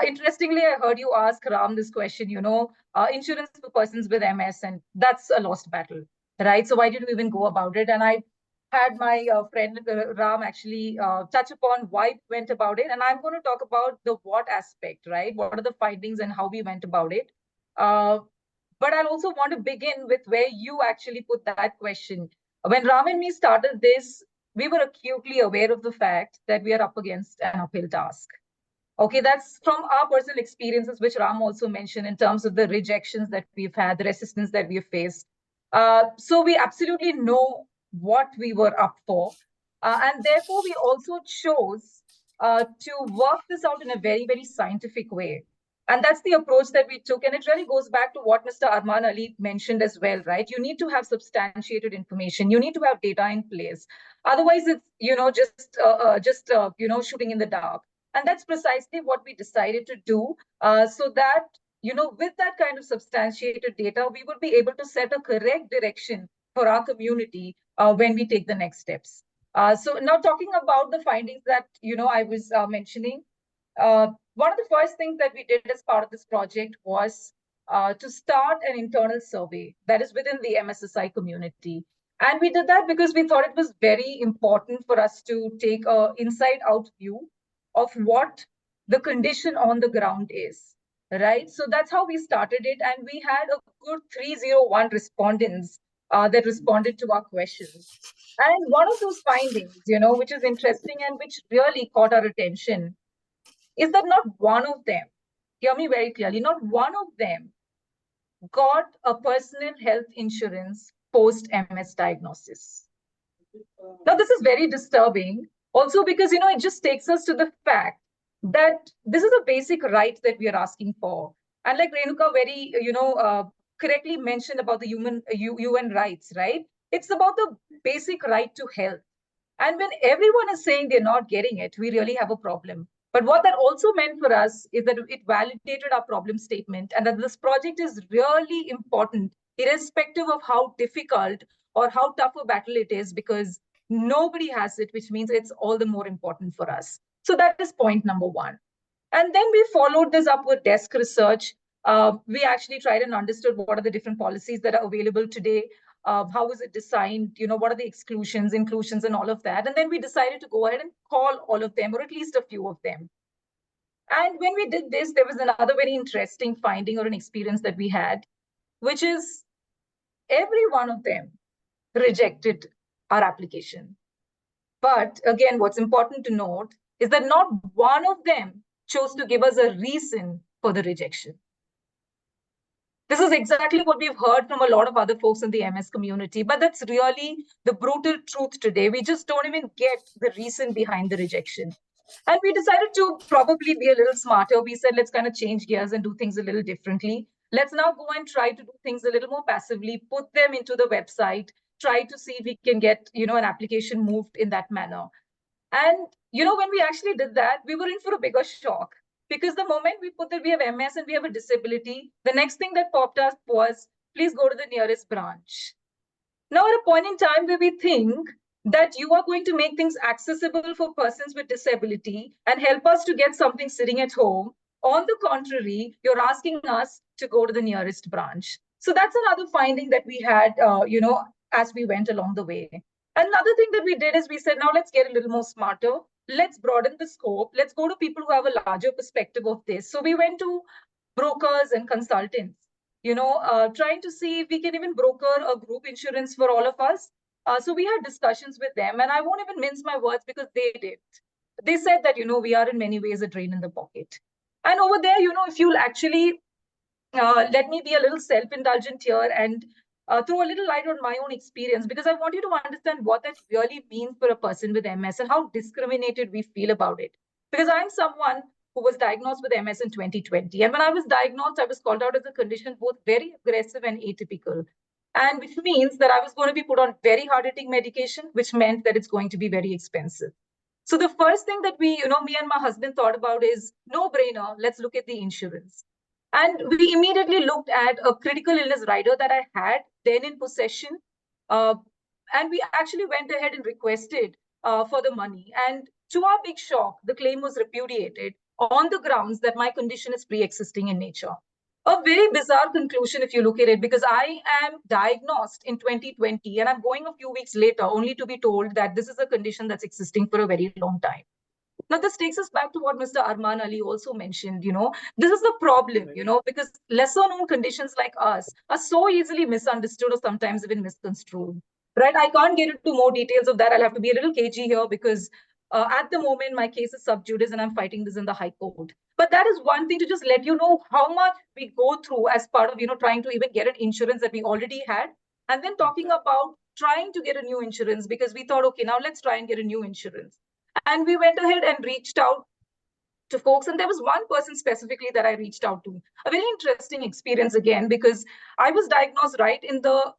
Interestingly, I heard you ask Ram this question, insurance for persons with MS, and that's a lost battle, right? So why did we even go about it? And I had my friend Ram actually touch upon why we went about it. And I'm going to talk about the what aspect, right? What are the findings and how we went about it? But I'll also want to begin with where you actually put that question. When Ram and me started this, we were acutely aware of the fact that we are up against an uphill task. Okay, that's from our personal experiences, which Ram also mentioned in terms of the rejections that we've had, the resistance that we've faced. So we absolutely know what we were up for. And therefore, we also chose to work this out in a very, very scientific way. And that's the approach that we took. And it really goes back to what Mr. Arman Ali mentioned as well, right? You need to have substantiated information. You need to have data in place. Otherwise, it's, shooting in the dark. And that's precisely what we decided to do, so that, with that kind of substantiated data, we would be able to set a correct direction for our community when we take the next steps. So now talking about the findings that, I was mentioning, one of the first things that we did as part of this project was to start an internal survey that is within the MSSI community. And we did that because we thought it was very important for us to take an inside out view of what the condition on the ground is, right? So that's how we started it. And we had a good 301 respondents that responded to our questions. And one of those findings, which is interesting and which really caught our attention is that not one of them, hear me very clearly, not one of them got a personal health insurance post MS diagnosis. Now, this is very disturbing also because, it just takes us to the fact that this is a basic right that we are asking for. And like Renuka very, correctly mentioned about the UN rights, right? It's about the basic right to health. And when everyone is saying they're not getting it, we really have a problem. But what that also meant for us is that it validated our problem statement and that this project is really important, irrespective of how difficult or how tough a battle it is, because nobody has it, which means it's all the more important for us. So that is point number one. And then we followed this up with desk research. We actually tried and understood what are the different policies that are available today. How is it designed? What are the exclusions, inclusions, and all of that? And then we decided to go ahead and call all of them, or at least a few of them. And when we did this, there was another very interesting finding or an experience that we had, which is every one of them rejected our application. But again, what's important to note is that not one of them chose to give us a reason for the rejection. This is exactly what we've heard from a lot of other folks in the MS community, but that's really the brutal truth today. We just don't even get the reason behind the rejection. And we decided to probably be a little smarter. We said, let's kind of change gears and do things a little differently. Let's now go and try to do things a little more passively, put them into the website, try to see if we can get, an application moved in that manner. And, when we actually did that, we were in for a bigger shock. Because the moment we put that we have MS and we have a disability, the next thing that popped up was, please go to the nearest branch. Now, at a point in time where we think that you are going to make things accessible for persons with disability and help us to get something sitting at home, on the contrary, you're asking us to go to the nearest branch. So that's another finding that we had, as we went along the way. Another thing that we did is we said, now let's get a little more smarter. Let's broaden the scope. Let's go to people who have a larger perspective of this. So we went to brokers and consultants, trying to see if we can even broker a group insurance for all of us. So we had discussions with them, and I won't even mince my words because they did. They said that, we are in many ways a drain in the pocket. And over there, if you'll actually let me be a little self-indulgent here and throw a little light on my own experience, because I want you to understand what that really means for a person with MS and how discriminated we feel about it. Because I'm someone who was diagnosed with MS in 2020. And when I was diagnosed, I was called out as a condition both very aggressive and atypical. and which means that I was going to be put on very hard-hitting medication, which meant that it's going to be very expensive. So the first thing that me and my husband thought about is no-brainer. Let's look at the insurance. And we immediately looked at a critical illness rider that I had then in possession. And we actually went ahead and requested for the money. And to our big shock, the claim was repudiated on the grounds that my condition is pre-existing in nature. A very bizarre conclusion if you look at it, because I am diagnosed in 2020 and I'm going a few weeks later only to be told that this is a condition that's existing for a very long time. Now, this takes us back to what Mr. Arman Ali also mentioned, this is the problem, because lesser known conditions like us are so easily misunderstood or sometimes even misconstrued, right? I can't get into more details of that. I'll have to be a little cagey here because at the moment, my case is sub judice and I'm fighting this in the High Court. But that is one thing to just let you know how much we go through as part of, trying to even get an insurance that we already had. And then talking about trying to get a new insurance because we thought, okay, now let's try and get a new insurance. And we went ahead and reached out to folks. And there was one person specifically that I reached out to. A very interesting experience again, because I was diagnosed right in the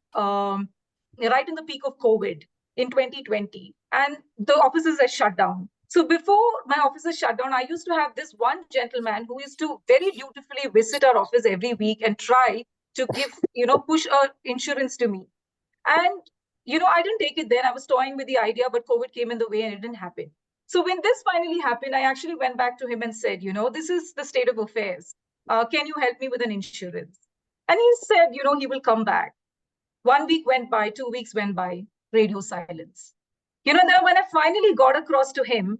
peak of COVID in 2020. And the offices are shut down. So before my offices shut down, I used to have this one gentleman who used to very dutifully visit our office every week and try to give, push insurance to me. And, I didn't take it then. I was toying with the idea, but COVID came in the way and it didn't happen. So when this finally happened, I actually went back to him and said, this is the state of affairs. Can you help me with an insurance? And he said, he will come back. 1 week went by, 2 weeks went by, radio silence. Then when I finally got across to him,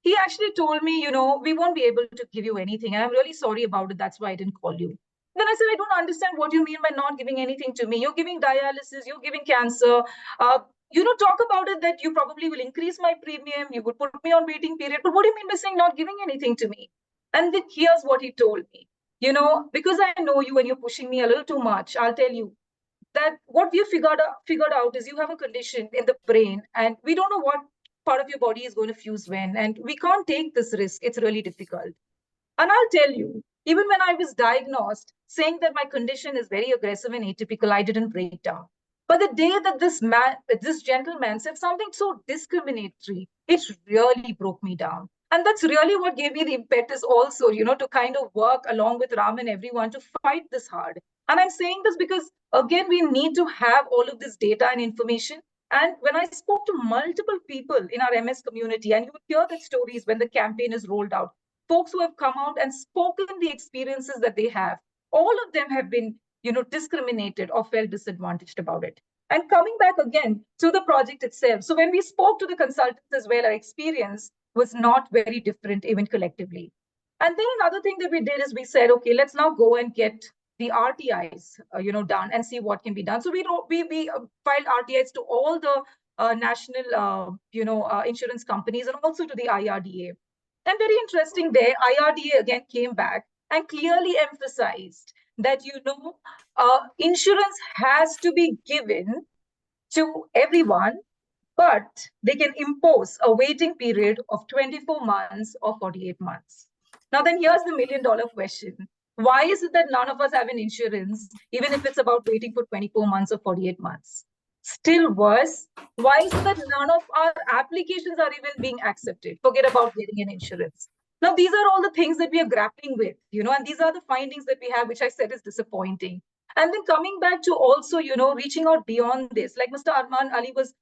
he actually told me, we won't be able to give you anything. And I'm really sorry about it. That's why I didn't call you. Then I said, I don't understand what you mean by not giving anything to me. You're giving dialysis, you're giving cancer. Talk about it that you probably will increase my premium. You would put me on waiting period. But what do you mean by saying not giving anything to me? And then here's what he told me. Because I know you and you're pushing me a little too much, I'll tell you that what we figured out is you have a condition in the brain and we don't know what part of your body is going to fuse when. And we can't take this risk. It's really difficult. And I'll tell you, even when I was diagnosed, saying that my condition is very aggressive and atypical, I didn't break down. But the day that this gentleman said something so discriminatory, it really broke me down. And that's really what gave me the impetus also, to kind of work along with Ram and everyone to fight this hard. And I'm saying this because, again, we need to have all of this data and information. And when I spoke to multiple people in our MS community, and you will hear the stories when the campaign is rolled out, folks who have come out and spoken the experiences that they have, all of them have been, discriminated or felt disadvantaged about it. And coming back again to the project itself. So when we spoke to the consultants as well, our experience was not very different even collectively. And then another thing that we did is we said, okay, let's now go and get the RTIs, done and see what can be done. So we filed RTIs to all the national, insurance companies and also to the IRDA. And very interesting there, IRDA again came back and clearly emphasized that, insurance has to be given to everyone, but they can impose a waiting period of 24 months or 48 months. Now, then here's the $1 million question. Why is it that none of us have an insurance, even if it's about waiting for 24 months or 48 months? Still worse, why is it that none of our applications are even being accepted? Forget about getting an insurance. Now, these are all the things that we are grappling with, and these are the findings that we have, which I said is disappointing. And then coming back to also, reaching out beyond this, like Mr. Arman Ali was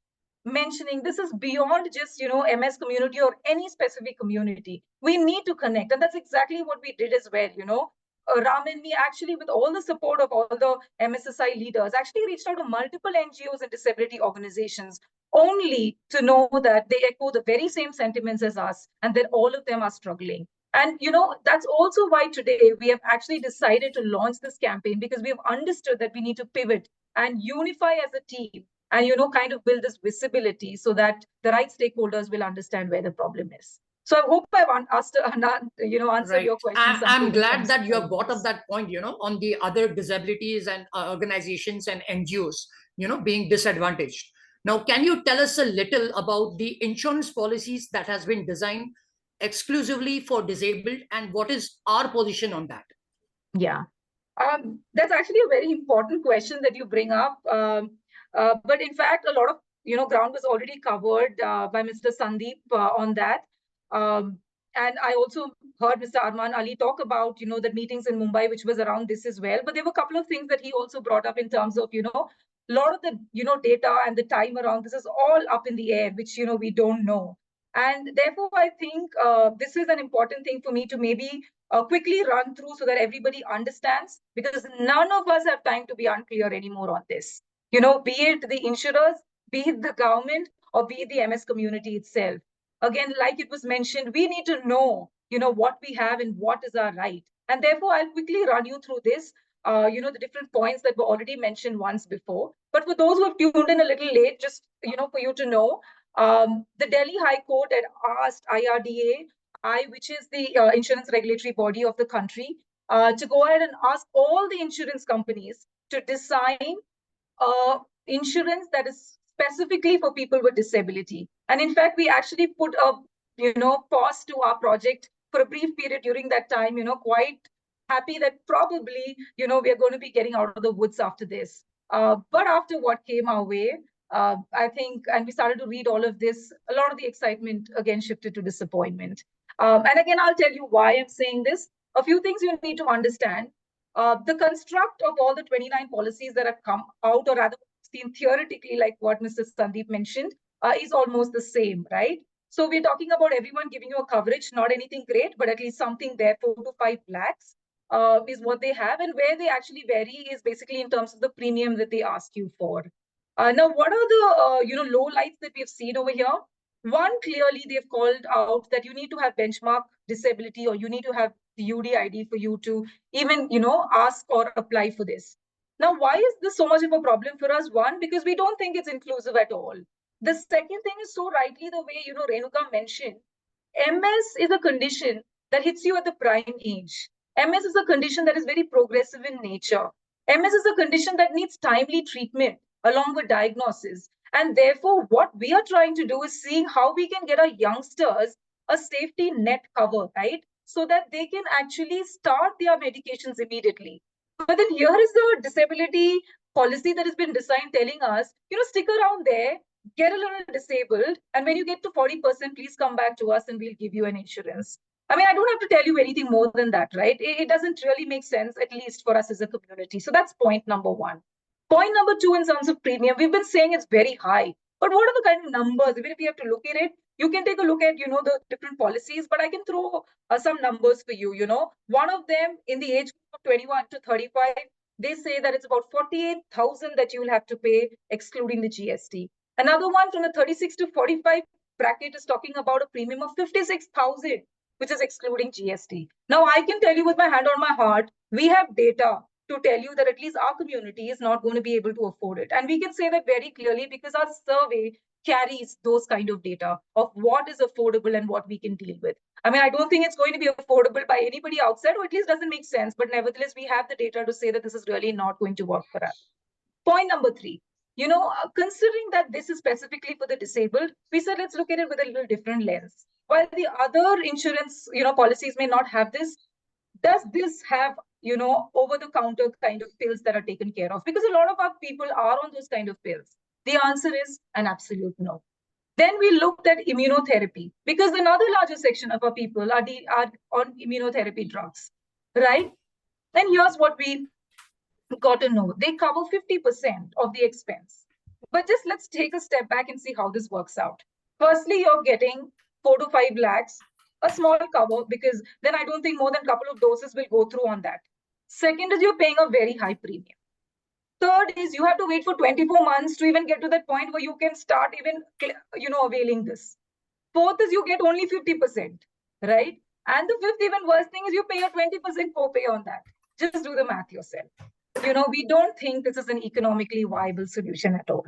mentioning, this is beyond just, MS community or any specific community. We need to connect. And that's exactly what we did as well, Ram and me actually, with all the support of all the MSSI leaders, actually reached out to multiple NGOs and disability organizations, only to know that they echo the very same sentiments as us, and that all of them are struggling. And, that's also why today we have actually decided to launch this campaign, because we have understood that we need to pivot and unify as a team and, kind of build this visibility so that the right stakeholders will understand where the problem is. So I hope I've answered Right. your questions. I'm glad that you have brought up that point, on the other disabilities and organizations and NGOs, being disadvantaged. Now, can you tell us a little about the insurance policies that has been designed exclusively for disabled and what is our position on that? Yeah. That's actually a very important question that you bring up. But in fact, a lot of ground was already covered by Mr. Sandeep on that. Um, and I also heard Mr. Arman Ali talk about the meetings in Mumbai, which was around this as well. But there were a couple of things that he also brought up in terms of a lot of the data and the time around this is all up in the air, which we don't know. And therefore, I think this is an important thing for me to maybe quickly run through so that everybody understands, because none of us have time to be unclear anymore on this. Be it the insurers, be it the government, or be it the MS community itself. Again, like it was mentioned, we need to know, what we have and what is our right. And therefore, I'll quickly run you through this, the different points that were already mentioned once before. But for those who have tuned in a little late, just, for you to know, the Delhi High Court had asked IRDA, which is the insurance regulatory body of the country, to go ahead and ask all the insurance companies to design insurance that is specifically for people with disability. And in fact, we actually put a pause to our project for a brief period during that time, quite happy that probably we are going to be getting out of the woods after this. But after what came our way, I think, and we started to read all of this, a lot of the excitement again shifted to disappointment. And again, I'll tell you why I'm saying this. A few things you need to understand. The construct of all the 29 policies that have come out, or rather seen theoretically, like what Mr. Sandeep mentioned, is almost the same, right? So we're talking about everyone giving you a coverage, not anything great, but at least something there, 4 to 5 lakhs is what they have. And where they actually vary is basically in terms of the premium that they ask you for. Now, what are the low lights that we've seen over here? One, clearly they've called out that you need to have benchmark disability, or you need to have the UDID for you to even ask or apply for this. Now, why is this so much of a problem for us? One, because we don't think it's inclusive at all. The second thing is, so rightly the way Renuka mentioned, MS is a condition that hits you at the prime age. MS is a condition that is very progressive in nature. MS is a condition that needs timely treatment along with diagnosis. And therefore, what we are trying to do is seeing how we can get our youngsters a safety net cover, right? So that they can actually start their medications immediately. But then here is the disability policy that has been designed telling us, stick around there, get a little disabled, and when you get to 40%, please come back to us and we'll give you an insurance. I mean, I don't have to tell you anything more than that, right? It doesn't really make sense, at least for us as a community. So that's point number one. Point number two, in terms of premium, we've been saying it's very high. But what are the kind of numbers? Even if we have to look at it, you can take a look at, the different policies, but I can throw some numbers for you, One of them in the age group of 21 to 35, they say that it's about 48,000 that you will have to pay, excluding the GST. Another one from the 36 to 45 bracket is talking about a premium of 56,000, which is excluding GST. Now, I can tell you with my hand on my heart, we have data to tell you that at least our community is not going to be able to afford it. And we can say that very clearly because our survey carries those kind of data of what is affordable and what we can deal with. I mean, I don't think it's going to be affordable by anybody outside, or at least doesn't make sense. But nevertheless, we have the data to say that this is really not going to work for us. Point number three, considering that this is specifically for the disabled, we said, let's look at it with a little different lens. While the other insurance, policies may not have this, does this have, over-the-counter kind of pills that are taken care of? Because a lot of our people are on those kind of pills. The answer is an absolute no. Then we looked at immunotherapy, because another larger section of our people are on immunotherapy drugs, right? And here's what we got to know. They cover 50% of the expense. But just let's take a step back and see how this works out. Firstly, you're getting 4 to 5 lakhs, a small cover, because then I don't think more than a couple of doses will go through on that. Second is you're paying a very high premium. Third is you have to wait for 24 months to even get to that point where you can start even, availing this. Fourth is you get only 50%, right? And the fifth, even worse thing is you pay a 20% copay on that. Just do the math yourself. We don't think this is an economically viable solution at all.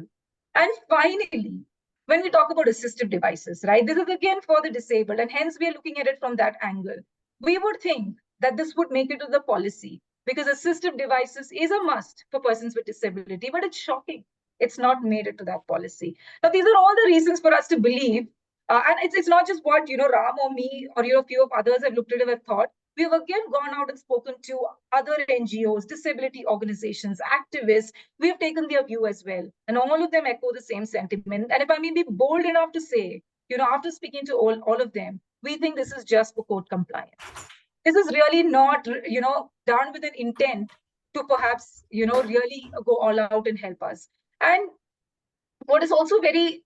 And finally, when we talk about assistive devices, right, this is again for the disabled, and hence we are looking at it from that angle. We would think that this would make it to the policy, because assistive devices is a must for persons with disability, but it's shocking. It's not made it to that policy. Now, these are all the reasons for us to believe, and it's not just what, Ram or me or, a few of others have looked at it and thought. we've again gone out and spoken to other NGOs, disability organizations, activists. We've taken their view as well. And all of them echo the same sentiment. And if I may be bold enough to say, after speaking to all of them, we think this is just for court compliance. This is really not, done with an intent to perhaps, really go all out and help us. And what is also very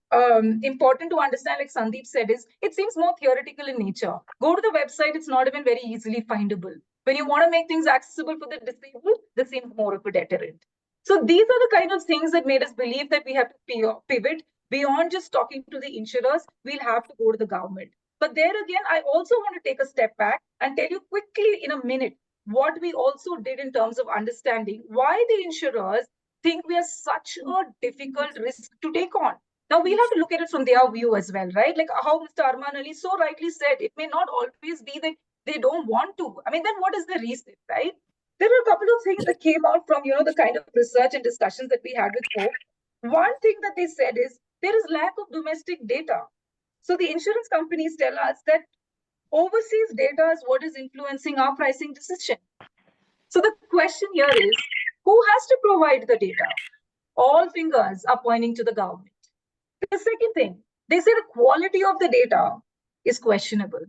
important to understand, like Sandeep said, is it seems more theoretical in nature. Go to the website, it's not even very easily findable. When you want to make things accessible for the disabled, this seems more of a deterrent. So these are the kind of things that made us believe that we have to pivot beyond just talking to the insurers. We'll have to go to the government. But there again, I also want to take a step back and tell you quickly in a minute what we also did in terms of understanding why the insurers think we are such a difficult risk to take on. Now, we'll have to look at it from their view as well, right? Like how Mr. Arman Ali so rightly said, it may not always be that they don't want to. I mean, then what is the reason, right? There are a couple of things that came out from, the kind of research and discussions that we had with folks. One thing that they said is there is lack of domestic data. So the insurance companies tell us that overseas data is what is influencing our pricing decision. So the question here is, who has to provide the data? All fingers are pointing to the government. The second thing, they say the quality of the data is questionable.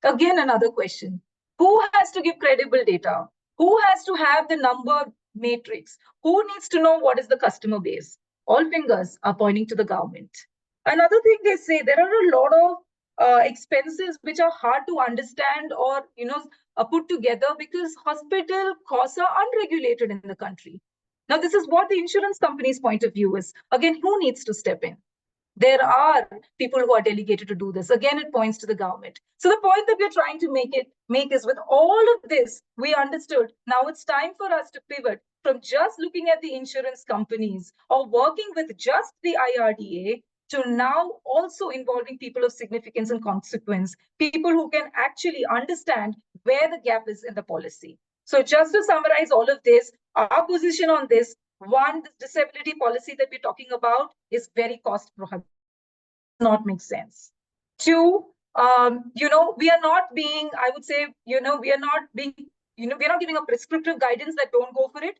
Again, another question. Who has to give credible data? Who has to have the number matrix? Who needs to know what is the customer base? All fingers are pointing to the government. Another thing they say, there are a lot of expenses which are hard to understand or put together because hospital costs are unregulated in the country. Now, this is what the insurance company's point of view is. Again, who needs to step in? There are people who are delegated to do this. Again, it points to the government. So the point that we're trying to make is with all of this, we understood now it's time for us to pivot from just looking at the insurance companies or working with just the IRDA to now also involving people of significance and consequence, people who can actually understand where the gap is in the policy. So just to summarize all of this, our position on this, one, this disability policy that we're talking about is very cost prohibitive. Does not make sense. Two, we are not being, I would say, we are not being, we're not giving a prescriptive guidance that don't go for it.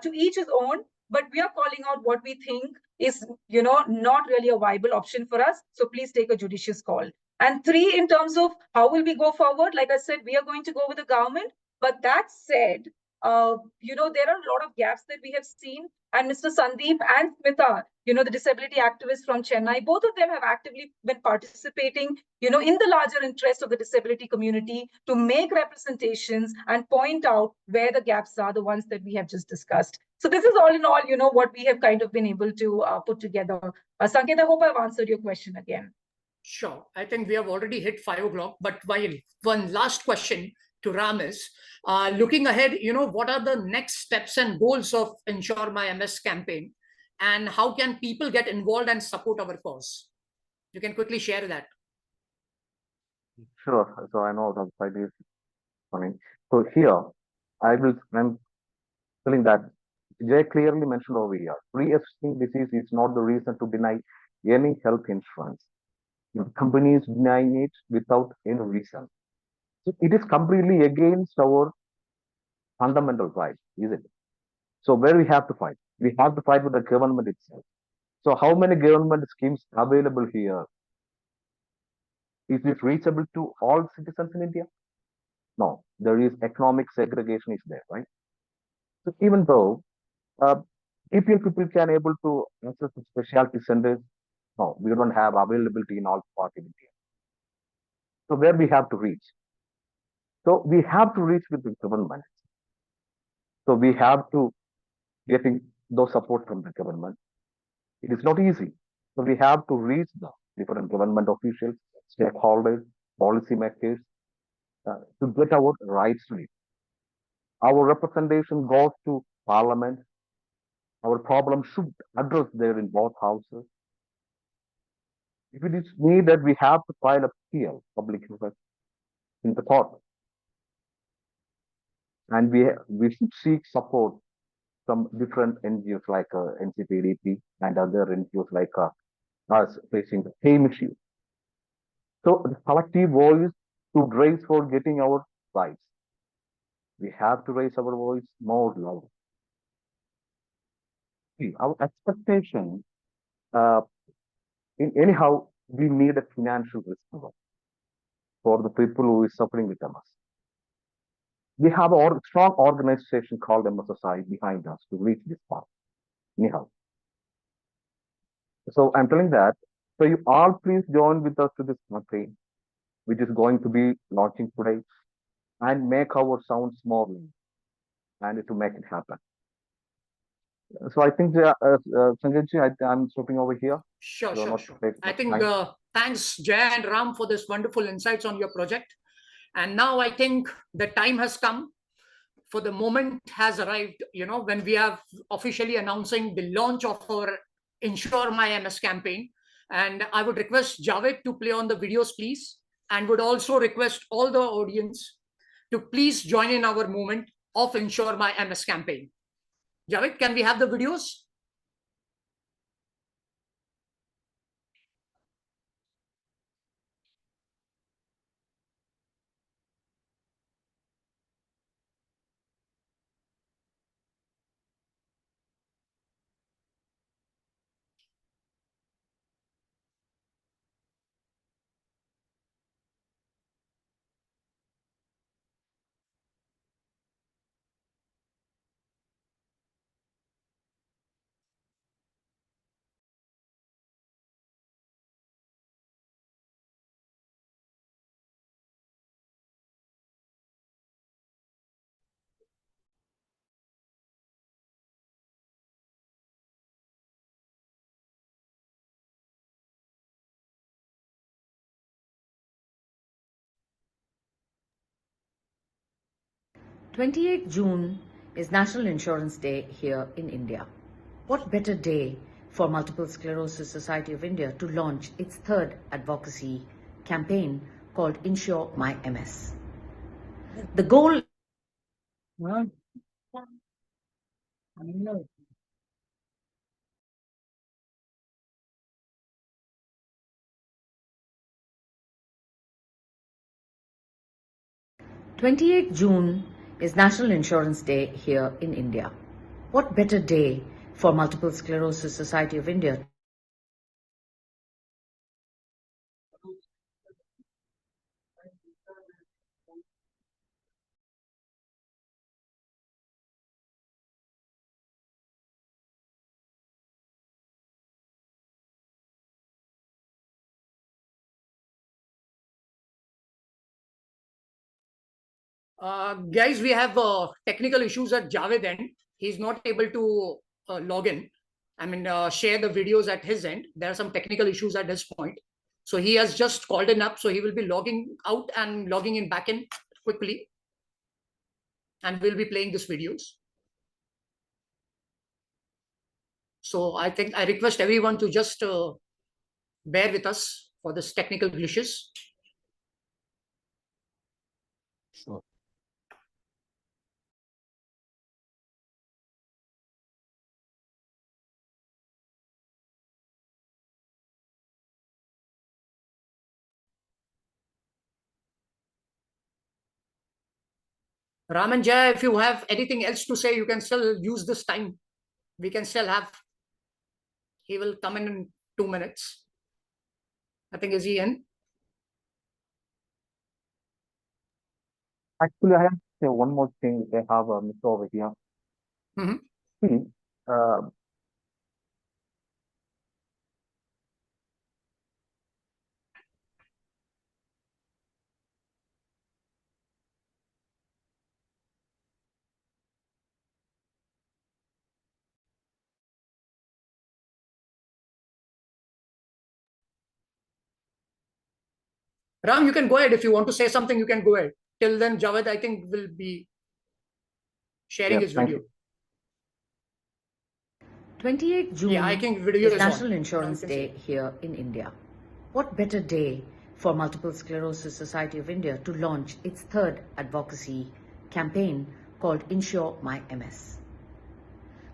To each his own, but we are calling out what we think is, not really a viable option for us. So please take a judicious call. And three, in terms of how will we go forward, like I said, we are going to go with the government. But that said, there are a lot of gaps that we have seen. And Mr. Sandeep and Smita, the disability activists from Chennai, both of them have actively been participating, in the larger interest of the disability community to make representations and point out where the gaps are, the ones that we have just discussed. So this is all in all, what we have kind of been able to put together. Sanket, I hope I've answered your question again. Sure. I think we have already hit 5 o'clock, but one last question to Ram is, looking ahead, what are the next steps and goals of InsureMyMS campaign, and how can people get involved and support our cause? You can quickly share that. Sure. So I know the site is coming. So here, I'm telling that Jay clearly mentioned over here, pre-existing disease is not the reason to deny any health insurance. The company is denying it without any reason. So it is completely against our fundamental rights, is it? So where we have to fight? We have to fight with the government itself. So how many government schemes available here? Is it reachable to all citizens in India? No, there is economic segregation is there, right? So even though EPL people can able to access the specialty centers, no, we don't have availability in all parts of India. So where we have to reach? So we have to reach with the government. So we have to getting those support from the government. It is not easy. So we have to reach the different government officials, stakeholders, policymakers to get our rights to it. Our representation goes to parliament. Our problem should address there in both houses. If it is needed, we have to file a appeal, public request in the court. And we should seek support from different NGOs like NCPDP and other NGOs like us facing the same issue. So the collective voice to raise for getting our rights. We have to raise our voice more louder. See, our expectation, anyhow, we need a financial risk cover for the people who is suffering with MS. We have a strong organization called MSSI behind us to reach this part. Anyhow, so I'm telling that. So you all please join with us to this campaign, which is going to be launching today, and make our sound small and to make it happen. So I think, Sanjayji, I'm stopping over here. Sure, So sure, not sure. take I much think time. thanks, Jay and Ram, for this wonderful insights on your project. And now I think the time has come, for the moment has arrived, when we are officially announcing the launch of our InsureMyMS campaign. And I would request Javed to play on the videos, please, and would also request all the audience to please join in our movement of InsureMyMS campaign. Javed, can we have the videos? June 28 is National Insurance Day here in India. What better day for Multiple Sclerosis Society of India to launch its third advocacy campaign called InsureMyMS. The goal 28 June is National Insurance Day here in India. What better day for Multiple Sclerosis Society of India Guys, we have technical issues at Javed end. He's not able to log in. Share the videos at his end. There are some technical issues at this point. So he has just called in up. So he will be logging out and logging in back in quickly. And we'll be playing these videos. So I think I request everyone to just bear with us for this technical glitches. Sure. Ram and Jay, if you have anything else to say, you can still use this time. We can still have. He will come in 2 minutes. I think, is he in? Actually, I have to say one more thing. They have a miss over here. See, Ram, you can go ahead. If you want to say something, you can go ahead. Till then, Javed, I think, will be sharing his video. 28 June Yeah, I think video is is National on. Insurance Day here in India. What better day for Multiple Sclerosis Society of India to launch its third advocacy campaign called InsureMyMS.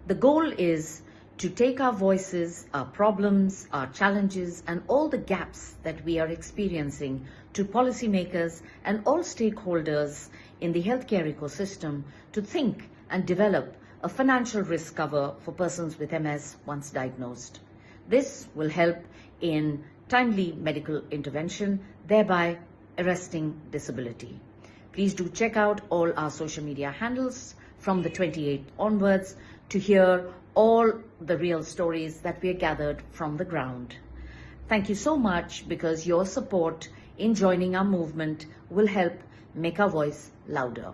The goal is to take our voices, our problems, our challenges, and all the gaps that we are experiencing to policymakers and all stakeholders in the healthcare ecosystem to think and develop a financial risk cover for persons with MS once diagnosed. This will help in timely medical intervention, thereby arresting disability. Please do check out all our social media handles from the 28th onwards to hear all the real stories that we have gathered from the ground. Thank you so much, because your support in joining our movement will help make our voice louder.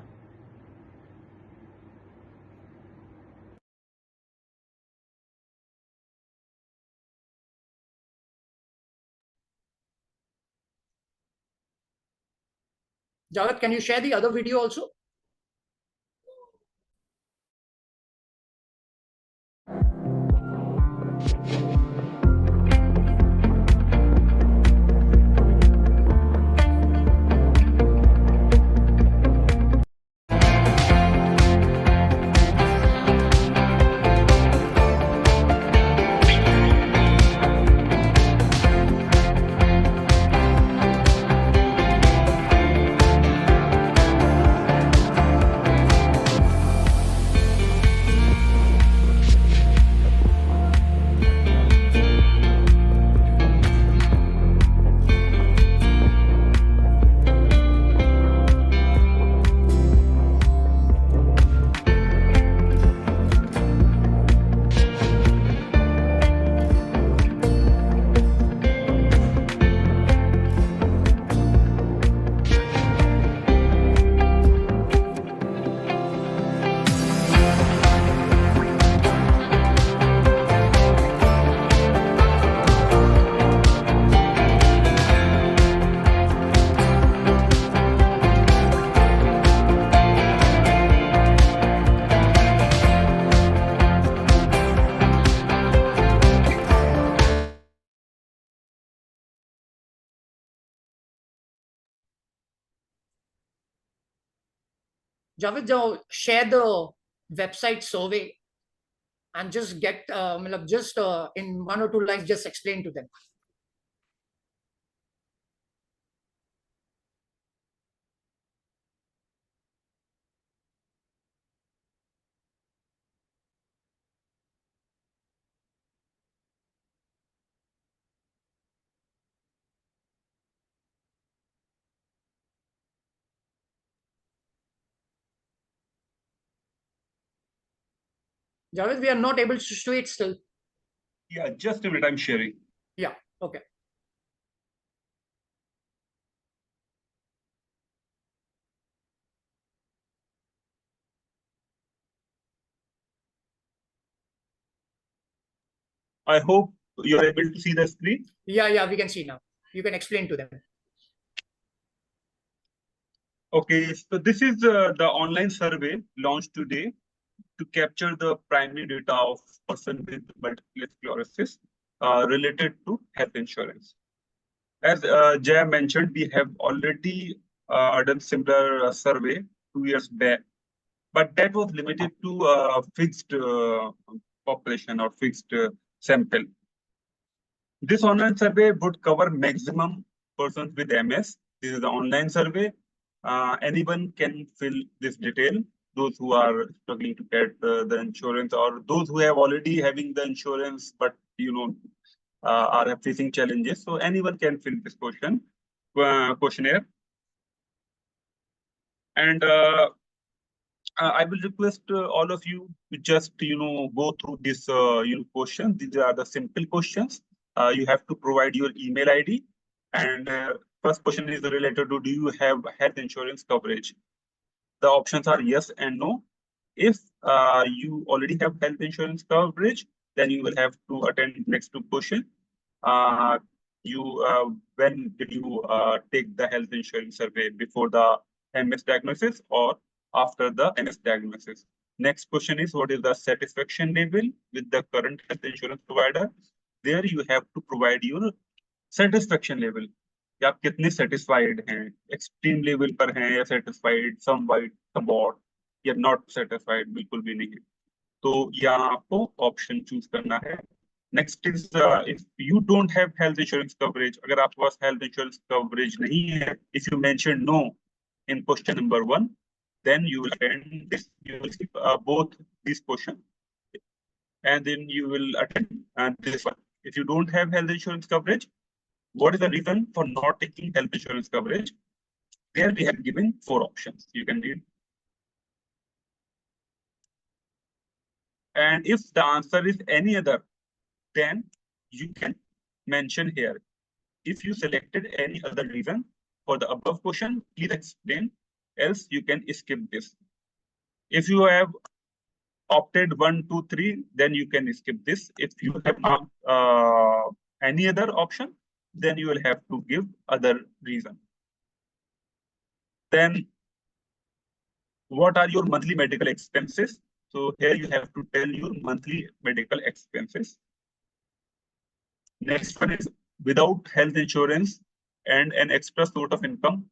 Javed, can you share the other video also? Javed, share the website survey and just get, just in 1 or 2 lines, just explain to them. Javed, we are not able to show it still. Yeah, just a minute, I'm sharing. Yeah, okay. I hope you're able to see the screen. Yeah, we can see now. You can explain to them. Okay, so this is the online survey launched today to capture the primary data of person with multiple sclerosis related to health insurance. As Jay mentioned, we have already done similar survey 2 years back, but that was limited to fixed population or fixed sample. This online survey would cover maximum persons with MS. This is the online survey. Anyone can fill this detail. Those who are struggling to get the insurance, or those who have already having the insurance, but are facing challenges. So anyone can fill this questionnaire. And I will request all of you to just go through this question. These are the simple questions. You have to provide your email ID. And first question is related to, do you have health insurance coverage? The options are yes and no. If you already have health insurance coverage, then you will have to attend next to question. When did you take the health insurance survey, before the MS diagnosis or after the MS diagnosis? Next question is, what is the satisfaction level with the current health insurance provider? There you have to provide your satisfaction level. कि आप कितने satisfied हैं, extreme level पर हैं या satisfied, somewhat या not satisfied, बिल्कुल भी नहीं है. तो यहाँ आपको ऑप्शन चूज करना है. Next is if you don't have health insurance coverage, अगर आपके पास हेल्थ इंश्योरेंस कवरेज नहीं है, if you mention no in question number 1, then you will attend this, you will skip both these questions, and then you will attend this one. If you don't have health insurance coverage, what is the reason for not taking health insurance coverage? There we have given 4 options. You can read. And if the answer is any other, then you can mention here. If you selected any other reason for the above question, please explain, else you can skip this. If you have opted 1, 2, 3, then you can skip this. If you have not any other option, then you will have to give other reason. Then what are your monthly medical expenses? So here you have to tell your monthly medical expenses. Next one is without health insurance and an extra source of income,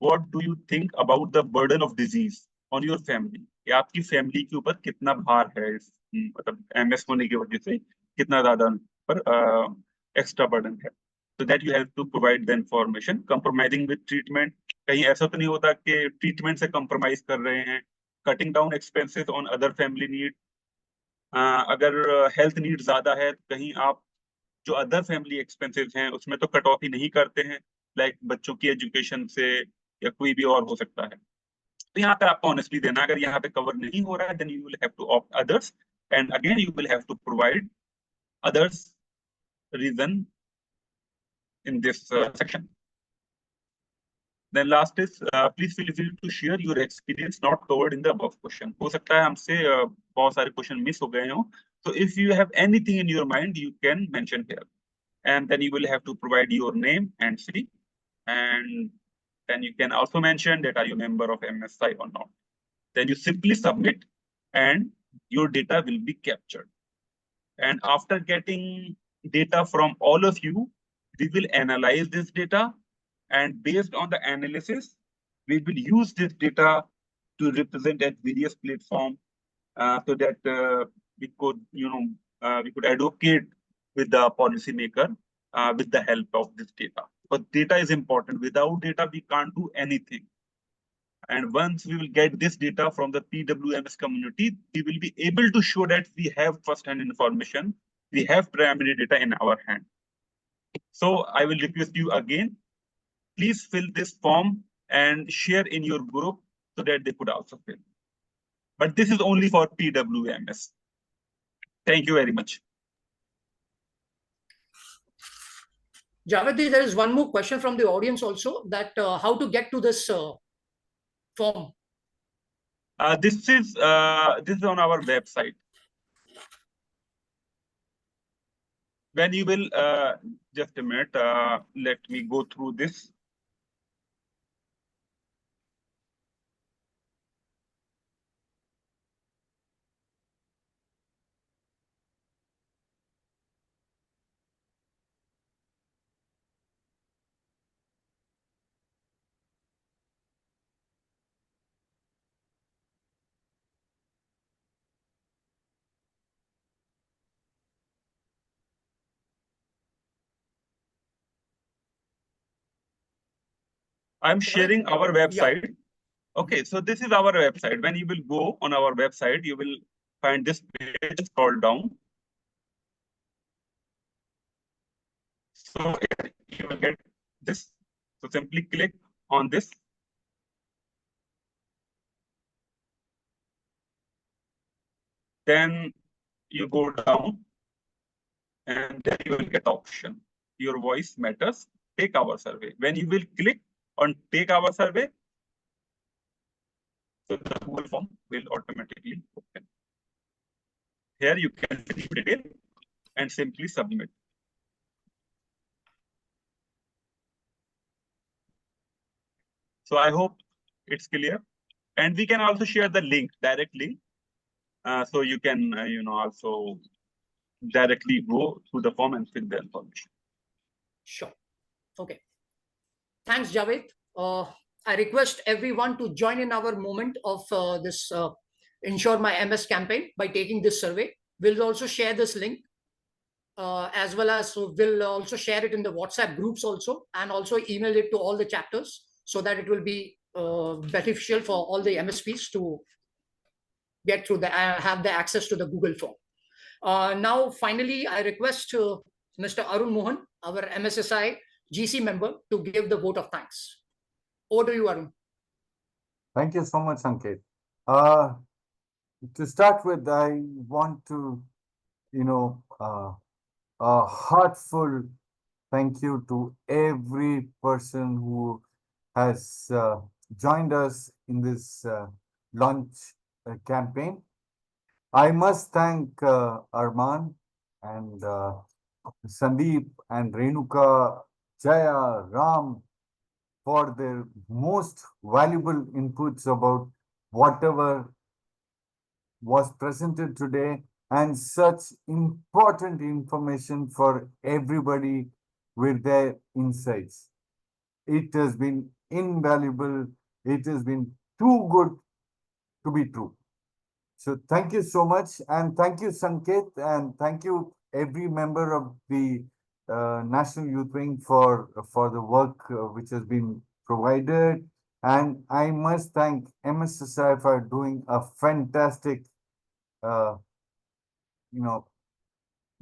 what do you think about the burden of disease on your family? कि आपकी family के ऊपर कितना भार है इस मतलब MS होने की वजह से कितना ज्यादा पर एक्स्ट्रा बर्डन है. So that you have to provide the information. Compromising with treatment, कहीं ऐसा तो नहीं होता कि ट्रीटमेंट से कंप्रोमाइज कर रहे हैं. Cutting down expenses on other family need. अगर हेल्थ नीड ज्यादा है तो कहीं आप जो अदर फैमिली एक्सपेंसेस हैं उसमें तो कट ऑफ ही नहीं करते हैं, लाइक बच्चों की एजुकेशन से या कोई भी और हो सकता है. तो यहाँ पर आपको ऑनेस्टली देना, अगर यहाँ पे कवर नहीं हो रहा है, then you will have to opt others, and again you will have to provide others reason in this section. Then last is please feel free to share your experience not covered in the above question. हो सकता है हमसे बहुत सारे question miss हो गए हों, so if you have anything in your mind you can mention here, and then you will have to provide your name and city, and then you can also mention that are you a member of MSI or not. Then you simply submit and your data will be captured, and after getting data from all of you, we will analyze this data, and based on the analysis, we will use this data to represent at various platforms so that we could, we could advocate with the policymaker with the help of this data. But data is important. Without data, we can't do anything. And once we will get this data from the PWMS community, we will be able to show that we have first-hand information, we have primary data in our hand. So I will request you again, please fill this form and share in your group so that they could also fill. But this is only for PWMS. Thank you very much. Javed, there is one more question from the audience also, that how to get to this form. This is on our website. When you will just a minute, let me go through this. I'm sharing our website. Yeah. Okay, so this is our website. When you will go on our website, you will find this page, scroll down. So you will get this. So simply click on this. Then you go down and then you will get option. Your voice matters, take our survey. When you will click on take our survey, so the Google form will automatically open. Here you can fill detail and simply submit. So I hope it's clear. And we can also share the link directly. So you can, also directly go through the form and fill the information. Sure. Okay. Thanks, Javed. I request everyone to join in our moment of this InsureMyMS campaign by taking this survey. We'll also share this link, as well as we'll also share it in the WhatsApp groups also, and also email it to all the chapters so that it will be beneficial for all the MSPs to get through the have the access to the Google form. Now, finally, I request Mr. Arun Mohan, our MSSI GC member, to give the vote of thanks. Over to you, Arun. Thank you so much, Sanket. To start with, I want to, a heartful thank you to every person who has joined us in this launch campaign. I must thank Arman and Sandeep and Renuka, Jaya, Ram for their most valuable inputs about whatever was presented today, and such important information for everybody with their insights. It has been invaluable. It has been too good to be true. So thank you so much, and thank you, Sanket, and thank you every member of the National Youth Wing for the work which has been provided. And I must thank MSSI for doing a fantastic,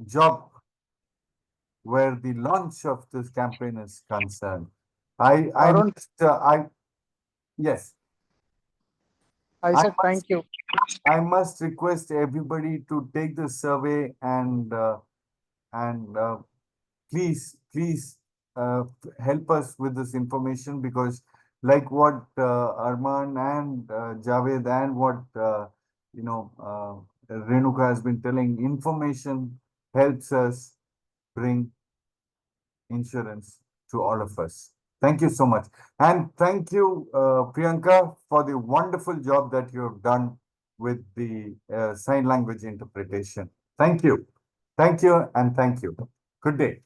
job where the launch of this campaign is concerned. Yes. I said thank you. I must request everybody to take the survey and please help us with this information, because like what Arman and Javed and what Renuka has been telling, information helps us bring insurance to all of us. Thank you so much. And thank you, Priyanka, for the wonderful job that you have done with the sign language interpretation. Thank you. Thank you and thank you. Good day.